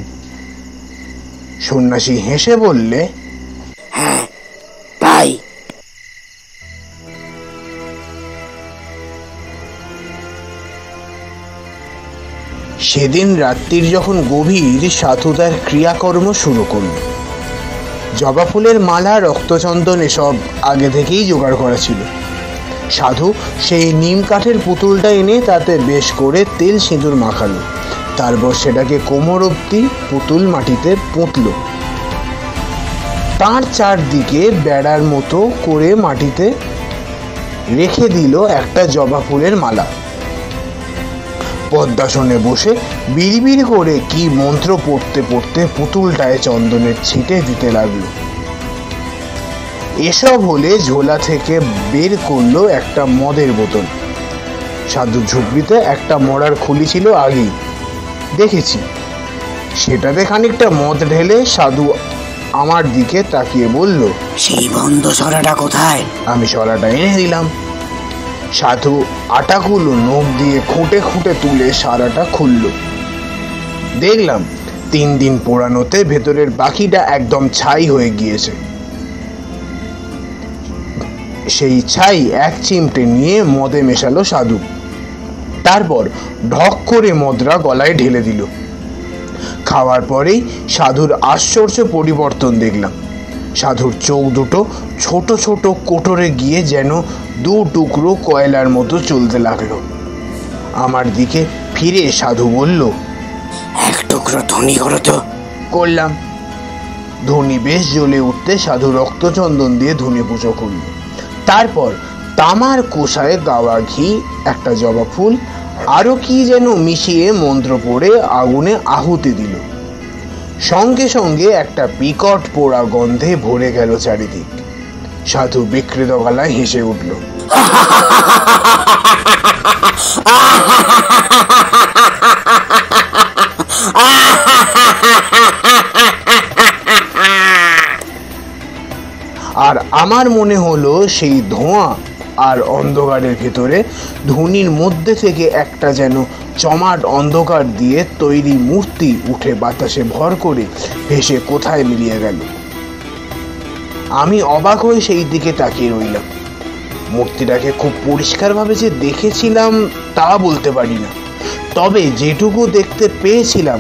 সন্ন্যাসী হেসে বললে, হ্যাঁ, তাই। সেদিন রাত্রির যখন গভীর, সাধু তার ক্রিয়াকর্ম শুরু করল। জবা ফুলের মালা, রক্তচন্দন এসব আগে থেকেই জোগাড় করা ছিল। সাধু সেই নিম কাঠের পুতুলটা এনে তাতে বেশ করে তেল সিঁদুর মাখালো। তারপর সেটাকে কোমর অবধি পুতুল মাটিতে পুঁতল। তার চারদিকে বেড়ার মতো করে মাটিতে রেখে দিল একটা জবা ফুলের মালা। পদ্মাসনে বসে বিড়বিড় করে কি মন্ত্র পড়তে পড়তে পুতুলটায় চন্দনের ছিটে দিতে লাগলো। এসব হলে ঝোলা থেকে বের করলো একটা মদের বোতল। সাধু ঝুপড়িতে একটা মরার খুলি ছিল আগেই, দেখেছি। সেটাতে খানিকটা মদ ঢেলে সাধু আমার দিকে তাকিয়ে বলল, সেই বন্ধ সরাটা কোথায়? আমি সরাটা এনে দিলাম। সাধু আটাগুলো নখ দিয়ে খুঁটে খুঁটে তুলে সারাটা খুলল। দেখলাম 3 দিন পোড়ানোতে ভেতরের বাকিটা একদম ছাই হয়ে গিয়েছে। সেই ছাই এক চিমটে নিয়ে মদে মেশালো সাধু। তারপর ঢক করে মদরা গলায় ঢেলে দিল। খাওয়ার পরেই সাধুর আশ্চর্য পরিবর্তন দেখলাম। সাধুর চোখ দুটো ছোট ছোট কোটরে গিয়ে যেন দু টুকরো কয়লার মতো চলতে লাগলো। আমার দিকে ফিরে সাধু বলল, এক টুকরো ধনী করো তো। করলাম। ধনী বেশ জ্বলে উঠতে সাধু রক্তচন্দন দিয়ে ধনে পুজো করল। তারপর তামার কোষায় গাওয়া ঘি, একটা জবা ফুল, আরো কি যেন মিশিয়ে মন্ত্র পড়ে আগুনে আহুতি দিল। সঙ্গে সঙ্গে একটা বিকট পোড়া গন্ধে ভরে গেল চারিদিক। সাধু বিকৃত গলায় হেসে উঠল। আর আমার মনে হলো সেই ধোঁয়া আর অন্ধকারের ভেতরে ধুনির মধ্যে থেকে একটা যেন জমাট অন্ধকার দিয়ে তৈরি মূর্তি উঠে বাতাসে ভর করে ভেসে কোথায় মিলিয়ে গেল। আমি অবাক হয়ে সেই দিকে তাকিয়ে রইলাম। মূর্তিটাকে খুব পরিষ্কারভাবে যে দেখেছিলাম তা বলতে পারি না, তবে যেটুকু দেখতে পেয়েছিলাম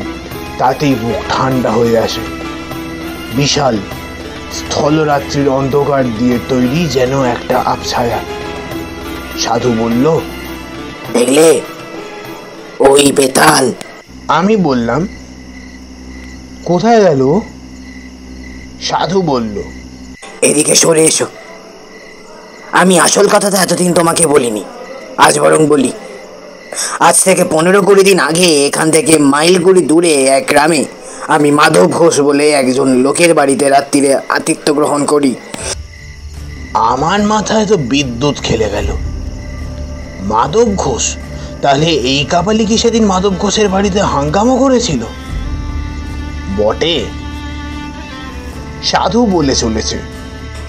তাতেই বুক ঠান্ডা হয়ে আসে। বিশাল স্থলরাত্রির অন্ধকার দিয়ে তৈরি যেন একটা আবছায়া। সাধু বলল, দেখলে ওই বেতাল? আমি বললাম, কোথায় গেল? সাধু বলল, এদিকে সরে এসো। আমি আসল কথাটা এতদিন তোমাকে বলিনি, আজ বরং বলি। আজ থেকে 15-20 দিন আগে এখান থেকে মাইলগুলি দূরে এক গ্রামে আমি মাধব ঘোষ বলে একজন লোকের বাড়িতে রাত্রিরে আতিথ্য গ্রহণ করি। আমার মাথায় তো বিদ্যুৎ খেলে গেল। মাধব ঘোষ? তাহলে এই কাপালি কি সেদিন মাধব ঘোষের বাড়িতে হাঙ্গামা করেছিল? বটে। সাধু বলে চলেছে,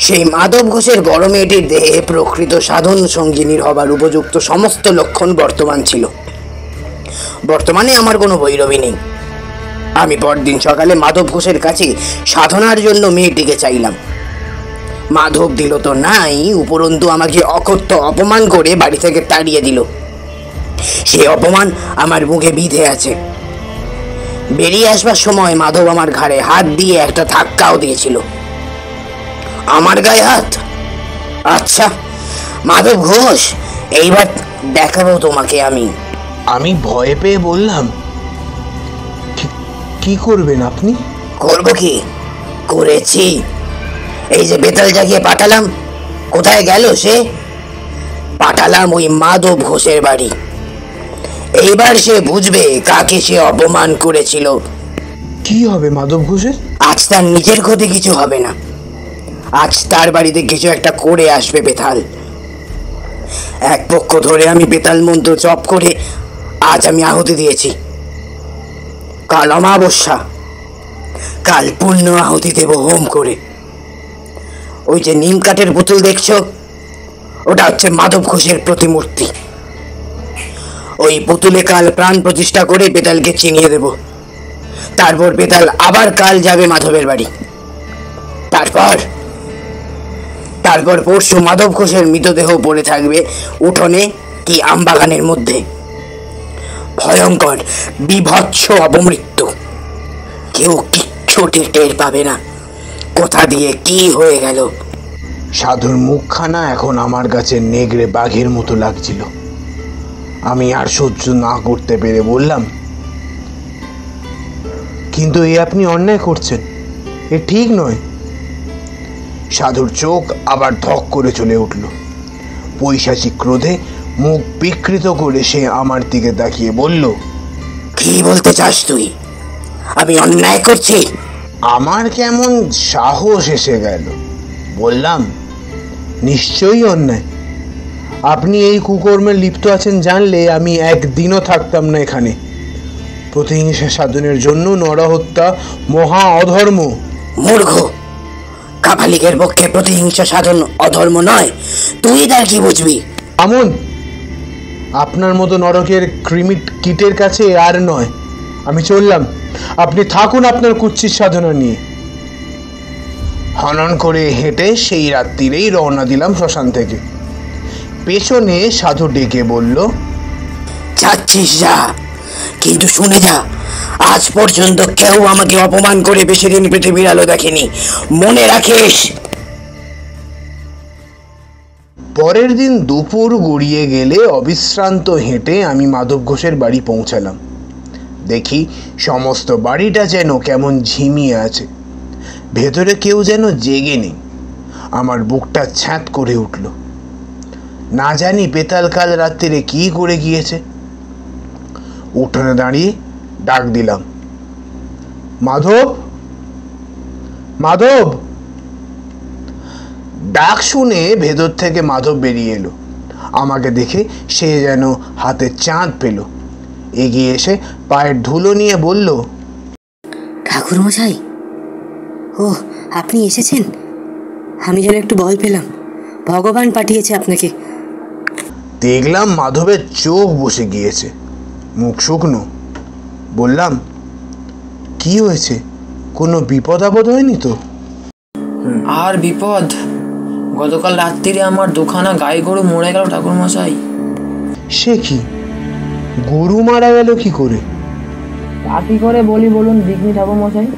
সেই মাধব ঘোষের বড় মেয়েটির দেহে প্রকৃত সাধন সঙ্গিনীর হবার উপযুক্ত সমস্ত লক্ষণ বর্তমান ছিল। বর্তমানে আমার কোনো ভৈরবী নেই। আমি পরদিন সকালে মাধব ঘোষের কাছে সাধনার জন্য মেয়েটিকে চাইলাম। মাধব দিল তো নাই, উপরন্তু আমাকে অকথ্য অপমান করে বাড়ি থেকে তাড়িয়ে দিল। সে অপমান আমার মুখে বিঁধে আছে। বেরিয়ে আসবার সময় মাধব আমার ঘাড়ে হাত দিয়ে একটা ধাক্কাও দিয়েছিল। আমার গায়ে হাত? আচ্ছা মাধব ঘোষ, এইবার দেখাবো তোমাকে আমি। আমি ভয় পেয়ে বললাম, কি করবেন আপনি? করবো কি, করেছি। এই যে বেতাল জাগিয়ে পাঠালাম, কোথায় গেল সে? পাঠালাম ওই মাধব ঘোষের বাড়ি। এইবার সে বুঝবে কাকে সে অপমান করেছিল। কি হবে মাধব ঘোষের? আজ তার নিজের ক্ষতি কিছু হবে না, আজ তার বাড়িতে কিছু একটা করে আসবে বেতাল। এক পক্ষ ধরে আমি বেতাল মন্ত্র জপ করে আজ আমি আহুতি দিয়েছি। কাল অমাবস্যা, কাল পূর্ণ আহুতি দেব হোম করে। ওই যে নিম কাঠের পুতুল দেখছো, ওটা হচ্ছে মাধব ঘোষের প্রতিমূর্তি। ওই পুতুলে কাল প্রাণ প্রতিষ্ঠা করে বেতালকে চিনিয়ে দেব। তারপর বেতাল আবার কাল যাবে মাধবের বাড়ি। তারপর পরশু মাধব ঘোষের মৃতদেহ পড়ে থাকবে উঠোনে কি আমবাগানের মধ্যে। ভয়ঙ্কর বিভৎস অপমৃত্যু। কেউ কিচ্ছু টের পাবে না কোথা দিয়ে কি হয়ে গেল। সাধুর মুখখানা এখন আমার কাছে নেগড়ে বাঘের মতো লাগছিল। আমি আর সহ্য না করতে পেরে বললাম, কিন্তু এ আপনি অন্যায় করছেন, এ ঠিক নয়। সাধুর চোখ আবার ধক করে চলে উঠল। পৈশাচিক ক্রোধে মুখ বিকৃত করে সে আমার দিকে তাকিয়ে বলল, কি বলতে চাস তুই? আমি অন্যায় করছি? আমার কেমন সাহস এসে গেল। বললাম, নিশ্চয়ই অন্যায়। আপনি এই কুকর্মে লিপ্ত আছেন জানলে আমি একদিনও থাকতাম না এখানে। প্রতিহিংসা সাধনের জন্য নরহত্যা মহা অধর্ম। মূর্খ, কাপালিকের পক্ষে প্রতিহিংসা সাধন অধর্ম নয়, তুই তার কি বুঝবি? আমন, আপনার মতো নরকের কীটের কাছে আর নয়। আমি চললাম, আপনি থাকুন আপনার কুৎসিত সাধনা নিয়ে। হনন করে হেঁটে সেই রাত্রিরেই রওনা দিলাম শ্মশান থেকে। পেছনে সাধু ডেকে বলল, যাচ্ছিস যা, কিন্তু শুনে যা, আজ পর্যন্ত কেউ আমাকে অপমান করে বেশি দিন পৃথিবীর আলো দেখেনি, মনে রাখিস। পরের দিন দুপুর গড়িয়ে গেলে অবিশ্রান্ত হেঁটে আমি মাধব ঘোষের বাড়ি পৌঁছালাম। দেখি সমস্ত বাড়িটা যেন কেমন ঝিমিয়ে আছে, ভেতরে কেউ যেন জেগে নেই। আমার বুকটা ছ্যাঁত করে উঠল। না জানি বেতাল কাল রাত্রিরে কি করে গিয়েছে। উঠোনে দাঁড়িয়ে ডাক দিলাম, মাধব, মাধব। ডাক শুনে ভেতর থেকে মাধব বেরিয়ে এলো। আমাকে দেখে সে যেন হাতে চাঁদ পেল। এগিয়ে এসে পায়ের ধুলো নিয়ে বলল, ঠাকুরমশাই, ও আপনি এসেছেন? আমি যেন একটু ভয় পেলাম, ভগবান পাঠিয়েছে আপনাকে। দেখলাম মাধবের চোখ বসে গিয়েছে, মুখ শুকনো। বললাম, কি হয়েছে? কোনো বিপদ আপদ হয়নি তো? আর বিপদ, গতকাল রাত্রিরে আমার দুখানা গাই গরু মরে গেল ঠাকুরমশাই। সে কি, গরু মারা গেল কি করে? তা কি করে বলি বলুন দিগ্নি ঠাকুরমশাই,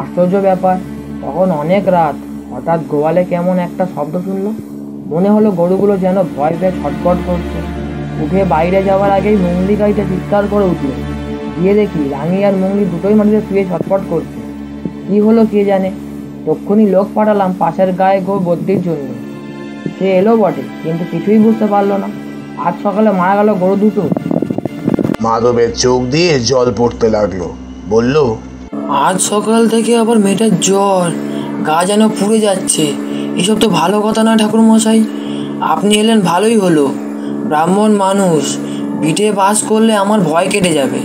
আশ্চর্য ব্যাপার। তখন অনেক রাত, হঠাৎ গোয়ালে কেমন একটা শব্দ শুনলো। মনে হলো গরুগুলো যেন ভয় পেয়ে ছটফট করছে। উঠে বাইরে যাওয়ার আগেই মুঙ্গলি গাইটা চিৎকার করে উঠলো। গিয়ে দেখি রাঙি আর মুঙ্গলি দুটোই মাটিতে শুয়ে ছটফট করছে। কি হলো কে জানে। তক্ষুনি লোক পাঠালাম পাশের গায়ে গো বদ্যির জন্য। সে এলো বটে, কিন্তু কিছুই বুঝতে পারলো না। আজ সকালে মারা গেল গরু দুটো। মাধবের চোখ দিয়ে জল পড়তে লাগলো। বলল, আজ সকাল থেকে আবার মেয়েটার জ্বর, গা যেন পুড়ে যাচ্ছে। এসব তো ভালো কথা না ঠাকুরমশাই। আপনি এলেন ভালোই হলো। ব্রাহ্মণ মানুষ, পিঠে বাস করলে আমার ভয় কেটে যাবে।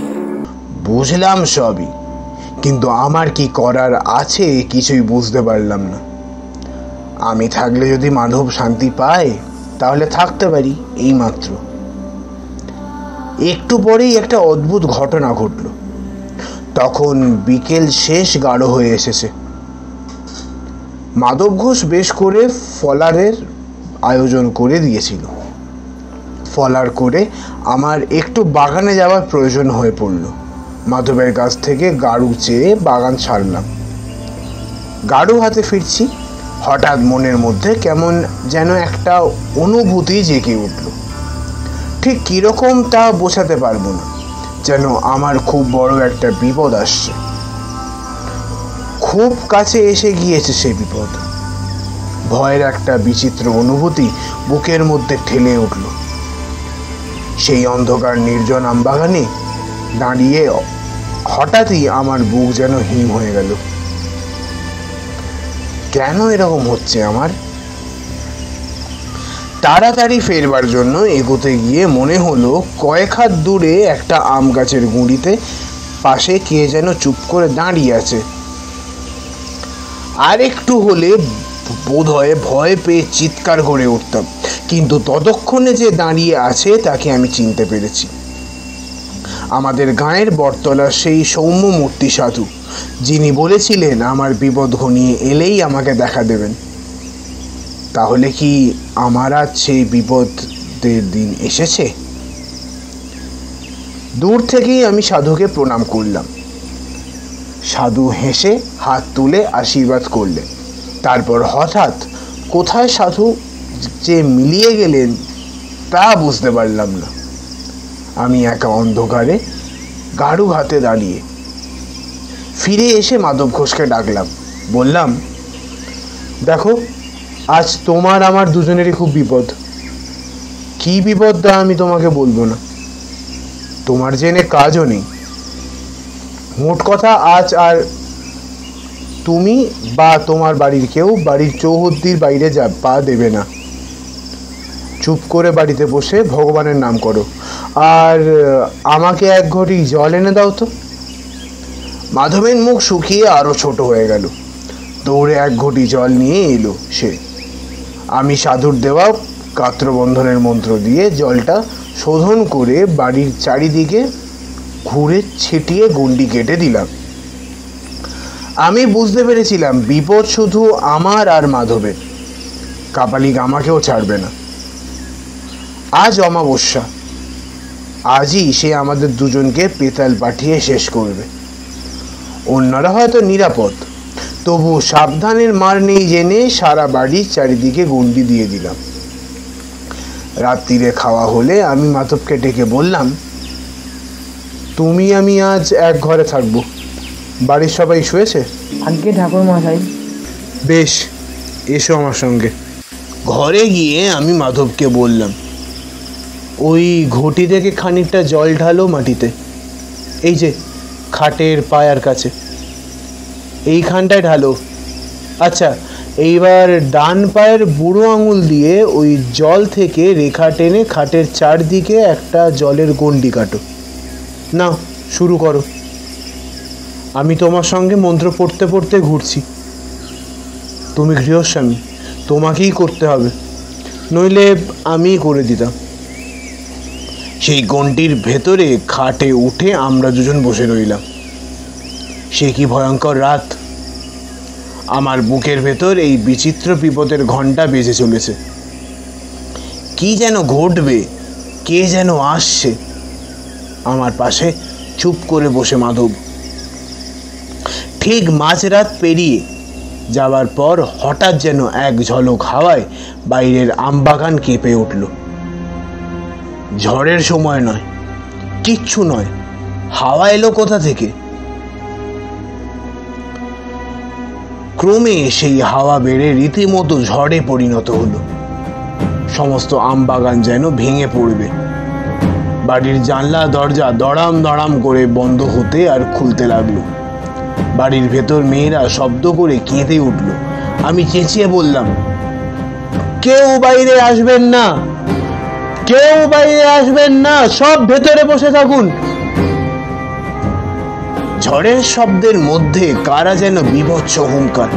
বুঝলাম সবই, কিন্তু আমার কি করার আছে কিছুই বুঝতে পারলাম না। আমি থাকলে যদি মাধব শান্তি পায় তাহলে থাকতে পারি, এই মাত্র। একটু পরেই একটা অদ্ভুত ঘটনা ঘটল। তখন বিকেল শেষ গাঢ় হয়ে এসেছে। মাধব ঘোষ বেশ করে ফলারের আয়োজন করে দিয়েছিল। ফলার করে আমার একটু বাগানে যাওয়ার প্রয়োজন হয়ে পড়ল। মাধবের কাছ থেকে গাড়ু চেয়ে বাগান ছাড়লাম। গাড়ু হাতে ফিরছি, হঠাৎ মনের মধ্যে কেমন যেন একটা অনুভূতি জেগে উঠল। ঠিক কীরকম তা বোঝাতে পারবো না, যেন আমার খুব বড় একটা বিপদ আসছে। খুব কাছে এসে গিয়েছে সে বিপদ। ভয়ের একটা বিচিত্র অনুভূতি বুকের মধ্যে ঠেলে উঠল। সেই অন্ধকার নির্জন আমবাগানে দাঁড়িয়ে হঠাৎই আমার বুক যেন হিম হয়ে গেল। কেন এরকম হচ্ছে আমার? তাড়াতাড়ি ফেরবার জন্য এগোতে গিয়ে মনে হলো কয়েক হাত দূরে একটা আম গাছের গুঁড়িতে পাশে কে যেন চুপ করে দাঁড়িয়ে আছে। আর একটু হলে বোধহয় ভয় পেয়ে চিৎকার করে উঠতাম, কিন্তু ততক্ষণে যে দাঁড়িয়ে আছে তাকে আমি চিনতে পেরেছি। আমাদের গাঁয়ের বটতলার সেই সৌম্য মূর্তি সাধু, যিনি বলেছিলেন আমার বিপদ ঘনিয়ে এলেই আমাকে দেখা দেবেন। তাহলে কি আমার আজ সেই বিপদের দিন এসেছে? দূর থেকেই আমি সাধুকে প্রণাম করলাম। সাধু হেসে হাত তুলে আশীর্বাদ করলেন। তারপর হঠাৎ কোথায় সাধু যে মিলিয়ে গেলেন তা বুঝতে পারলাম না। আমি একা অন্ধকারে গাড়ু হাতে দাঁড়িয়ে। ফিরে এসে মাধব ঘোষকে ডাকলাম। বললাম, দেখো, আজ তোমার আমার দুজনেরই খুব বিপদ। কি বিপদ তা আমি তোমাকে বলবো না, তোমার জেনে কাজও নেই। মোট কথা, আজ আর তুমি বা তোমার বাড়ির কেউ বাড়ির চৌহদ্দির বাইরে পা দেবে না। চুপ করে বাড়িতে বসে ভগবানের নাম করো, আর আমাকে এক ঘটি জল এনে দাও তো। মাধবের মুখ শুকিয়ে আরো ছোট হয়ে গেল। দৌড়ে এক ঘটি জল নিয়ে এলো সে। আমি সাধুর দেওয়া গাত্রবন্ধনের মন্ত্র দিয়ে জলটা শোধন করে বাড়ির চারিদিকে ঘুরে ছিটিয়ে গণ্ডি কেটে দিলাম। আমি বুঝতে পেরেছিলাম বিপদ শুধু আমার আর মাধবের, কাপালিক আমাকেও ছাড়বে না। আজ অমাবস্যা, আজই সে আমাদের দুজনকে পেতাল পাঠিয়ে শেষ করবে। অন্যরা হয়তো নিরাপদ, তবু সাবধানের মার নেই জেনে সারা বাড়ির চারিদিকে গণ্ডি দিয়ে দিলাম। রাত্রিরে খাওয়া হলে আমি মাধবকে ডেকে বললাম, তুমি আমি আজ এক ঘরে থাকবো। বাড়ির সবাই শুয়েছে? আজকে ঠাকুর মশাই। বেশ, এসো আমার সঙ্গে। ঘরে গিয়ে আমি মাধবকে বললাম, ওই ঘটি থেকে খানিকটা জল ঢালো মাটিতে, এই যে খাটের পায়ার কাছে, এইখানটায় ঢালো। আচ্ছা, এইবার ডান পায়ের বুড়ো আঙুল দিয়ে ওই জল থেকে রেখা টেনে খাটের চারদিকে একটা জলের গণ্ডি কাটো। না, শুরু করো। আমি তোমার সঙ্গে মন্ত্র পড়তে পড়তে ঘুরছি। তুমি গৃহস্বামী, তোমাকেই করতে হবে, নইলে আমিই করে দিতাম। সেই গণ্ডির ভেতরে খাটে উঠে আমরা দুজন বসে রইলাম। সে কি ভয়ঙ্কর রাত! আমার বুকের ভেতর এই বিচিত্র বিপদের ঘণ্টা বেজে চলেছে। কি যেন ঘটবে, কে যেন আসছে। আমার পাশে চুপ করে বসে মাধব। ঠিক মাঝরাত পেরিয়ে যাবার পর হঠাৎ যেন এক ঝলক হাওয়ায় বাইরের আমবাগান কেঁপে উঠল। ঝড়ের সময় নয়, কিচ্ছু নয়, হাওয়া এলো কোথা থেকে? ক্রমে সেই হাওয়া বেড়ে রীতিমতো ঝড়ে পরিণত হলো। সমস্ত আমবাগান যেন ভেঙে পড়বে। বাড়ির জানলা দরজা দড়াম দড়াম করে বন্ধ হতে আর খুলতে লাগলো। বাড়ির ভেতর মেয়েরা শব্দ করে কেঁদে উঠল। আমি চেঁচিয়ে বললাম, কেউ বাইরে আসবেন না, কেউ বাইরে আসবেন না, সব ভেতরে বসে থাকুন। ঝড়ের শব্দের মধ্যে কারা যেন বীভৎস হুঙ্কার,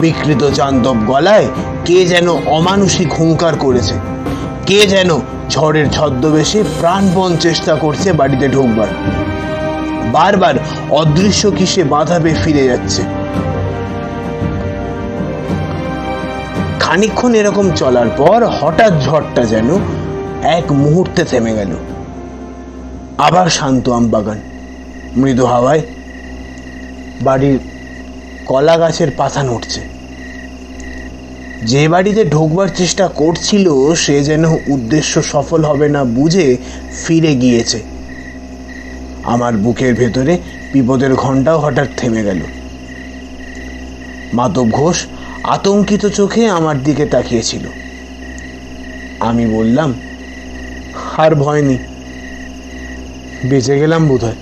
বিকৃত চান্দব গলায় কে যেন অমানুষিক হুঙ্কার করেছে। কে যেন ঝড়ের ছদ্মবেশে প্রাণপণ চেষ্টা করছে বাড়িতে ঢুকবার। বারবার অদৃশ্য কিসে বাধা পেয়ে ফিরে যাচ্ছে। খানিকক্ষণ এরকম চলার পর হঠাৎ ঝড়টা যেন এক মুহূর্তে থেমে গেল। আবার শান্ত আমবাগান, মৃদু হাওয়ায় বাড়ির কলা গাছের পাতা নড়ছে। যে বাড়িতে ঢোকবার চেষ্টা করছিল সে যেন উদ্দেশ্য সফল হবে না বুঝে ফিরে গিয়েছে। আমার বুকের ভেতরে বিপদের ঘণ্টাও হঠাৎ থেমে গেল। মাধব ঘোষ আতঙ্কিত চোখে আমার দিকে তাকিয়েছিল। আমি বললাম, আর ভয় নেই, বেঁচে গেলাম বোধহয়।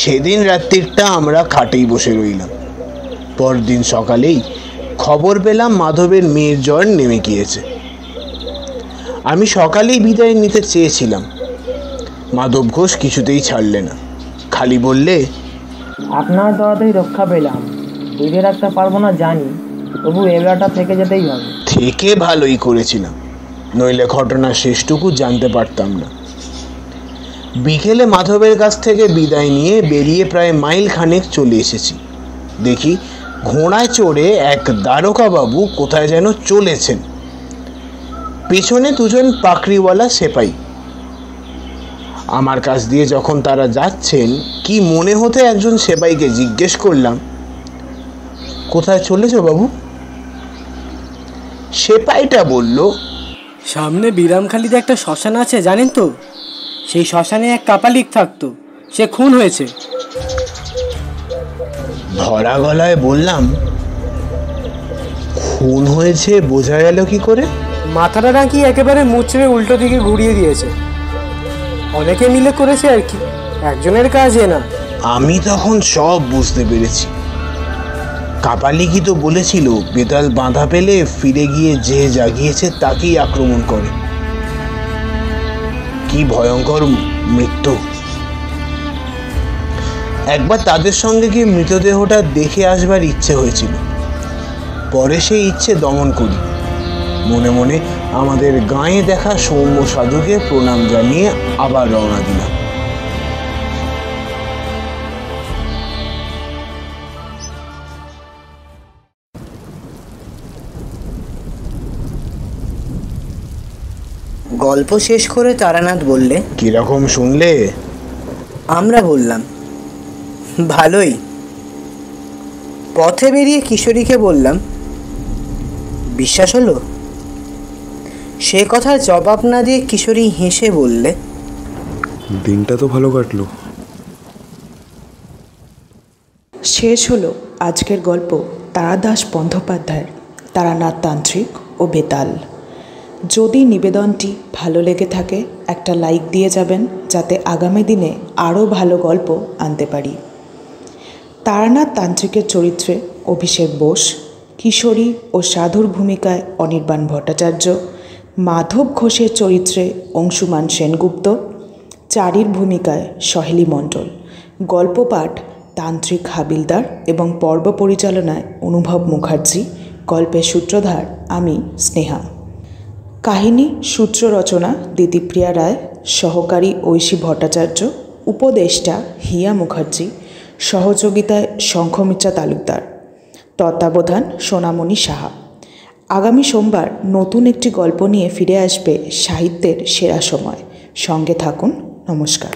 সেদিন রাত্রিটা আমরা খাটেই বসে রইলাম। পরদিন সকালেই খবর পেলাম মাধবের মেয়ের জ্বর নেমে গিয়েছে। আমি সকালেই বিদায় নিতে চেয়েছিলাম। মাধব ঘোষ কিছুতেই ছাড়লে না, খালি বললে, আপনার দয়াতেই রক্ষা পেলাম, বেঁধে রাখতে পারবো না জানি, তবু এবারটা থেকে যেতেই হবে। থেকে ভালোই করেছিলাম, নইলে ঘটনার শেষটুকু জানতে পারতাম না। বিকেলে মাধবের কাছ থেকে বিদায় নিয়ে বেরিয়ে প্রায় মাইল খানেক চলে এসেছি। দেখি ঘোড়ায় চড়ে এক দ্বারকা বাবু কোথায় যেন চলেছেন, পেছনে দুজন পাকড়িওয়ালা সেপাই। আমার কাছ দিয়ে যখন তারা যাচ্ছেন, কি মনে হতে একজন সেপাইকে জিজ্ঞেস করলাম, কোথায় চলেছ বাবু? সেপাইটা বলল, সামনে বিরামখালিতে একটা শ্মশান আছে জানেন তো, সেই শ্মশানে এক কাপালিক থাকতো, সে খুন হয়েছে। ধরা গলায় বললাম, খুন হয়েছে বোঝা গেল কি করে? মাথাটা নাকি একেবারে মুচড়ে উল্টো দিকে ঘুরিয়ে দিয়েছে। অনেকে মিলে করেছে আর কি, একজনের কাজে না। আমি তখন সব বুঝতে পেরেছি। কাপালিকই তো বলেছিল বেতাল বাঁধা পেলে ফিরে গিয়ে যে জাগিয়েছে তাকেই আক্রমণ করে। কি ভয়ঙ্কর মৃত্যু! একবার তাদের সঙ্গে গিয়ে মৃতদেহটা দেখে আসবার ইচ্ছে হয়েছিল, পরে সেই ইচ্ছে দমন করি। মনে মনে আমাদের গাঁয়ে দেখা সৌম্য সাধুকে প্রণাম জানিয়ে আবার রওনা দিলাম। গল্প শেষ করে তারানাথ বললে, কিরকম শুনলে? আমরা বললাম, ভালোই। পথে বেরিয়ে কিশোরীকে বললাম, বিশ্বাস হলো? সে কথার জবাব না দিয়ে কিশোরী হেসে বললে, দিনটা তো ভালো কাটলো। শেষ হলো আজকের গল্প তারাদাস বন্দ্যোপাধ্যায়ের তারানাথ তান্ত্রিক ও বেতাল। যদি নিবেদনটি ভালো লেগে থাকে একটা লাইক দিয়ে যাবেন, যাতে আগামী দিনে আরও ভালো গল্প আনতে পারি। তারানাথ তান্ত্রিকের চরিত্রে অভিষেক বোস, কিশোরী ও সাধুর ভূমিকায় অনির্বাণ ভট্টাচার্য, মাধব ঘোষের চরিত্রে অংশুমান সেনগুপ্ত, চারির ভূমিকায় সহেলী মণ্ডল, গল্প পাঠ তান্ত্রিক হাবিলদার এবং পর্ব পরিচালনায় অনুভব মুখার্জি, গল্পের সূত্রধার আমি স্নেহা। কাহিনী সূত্র রচনা দিতিপ্রিয়া রায়, সহকারী ঐশী ভট্টাচার্য, উপদেষ্টা হিয়া মুখার্জি, সহযোগিতায় শঙ্খমিত্রা তালুকদার, তত্ত্বাবধান সোনামণি সাহা। আগামী সোমবার নতুন একটি গল্প নিয়ে ফিরে আসবে সাহিত্যের সেরা সময়। সঙ্গে থাকুন। নমস্কার।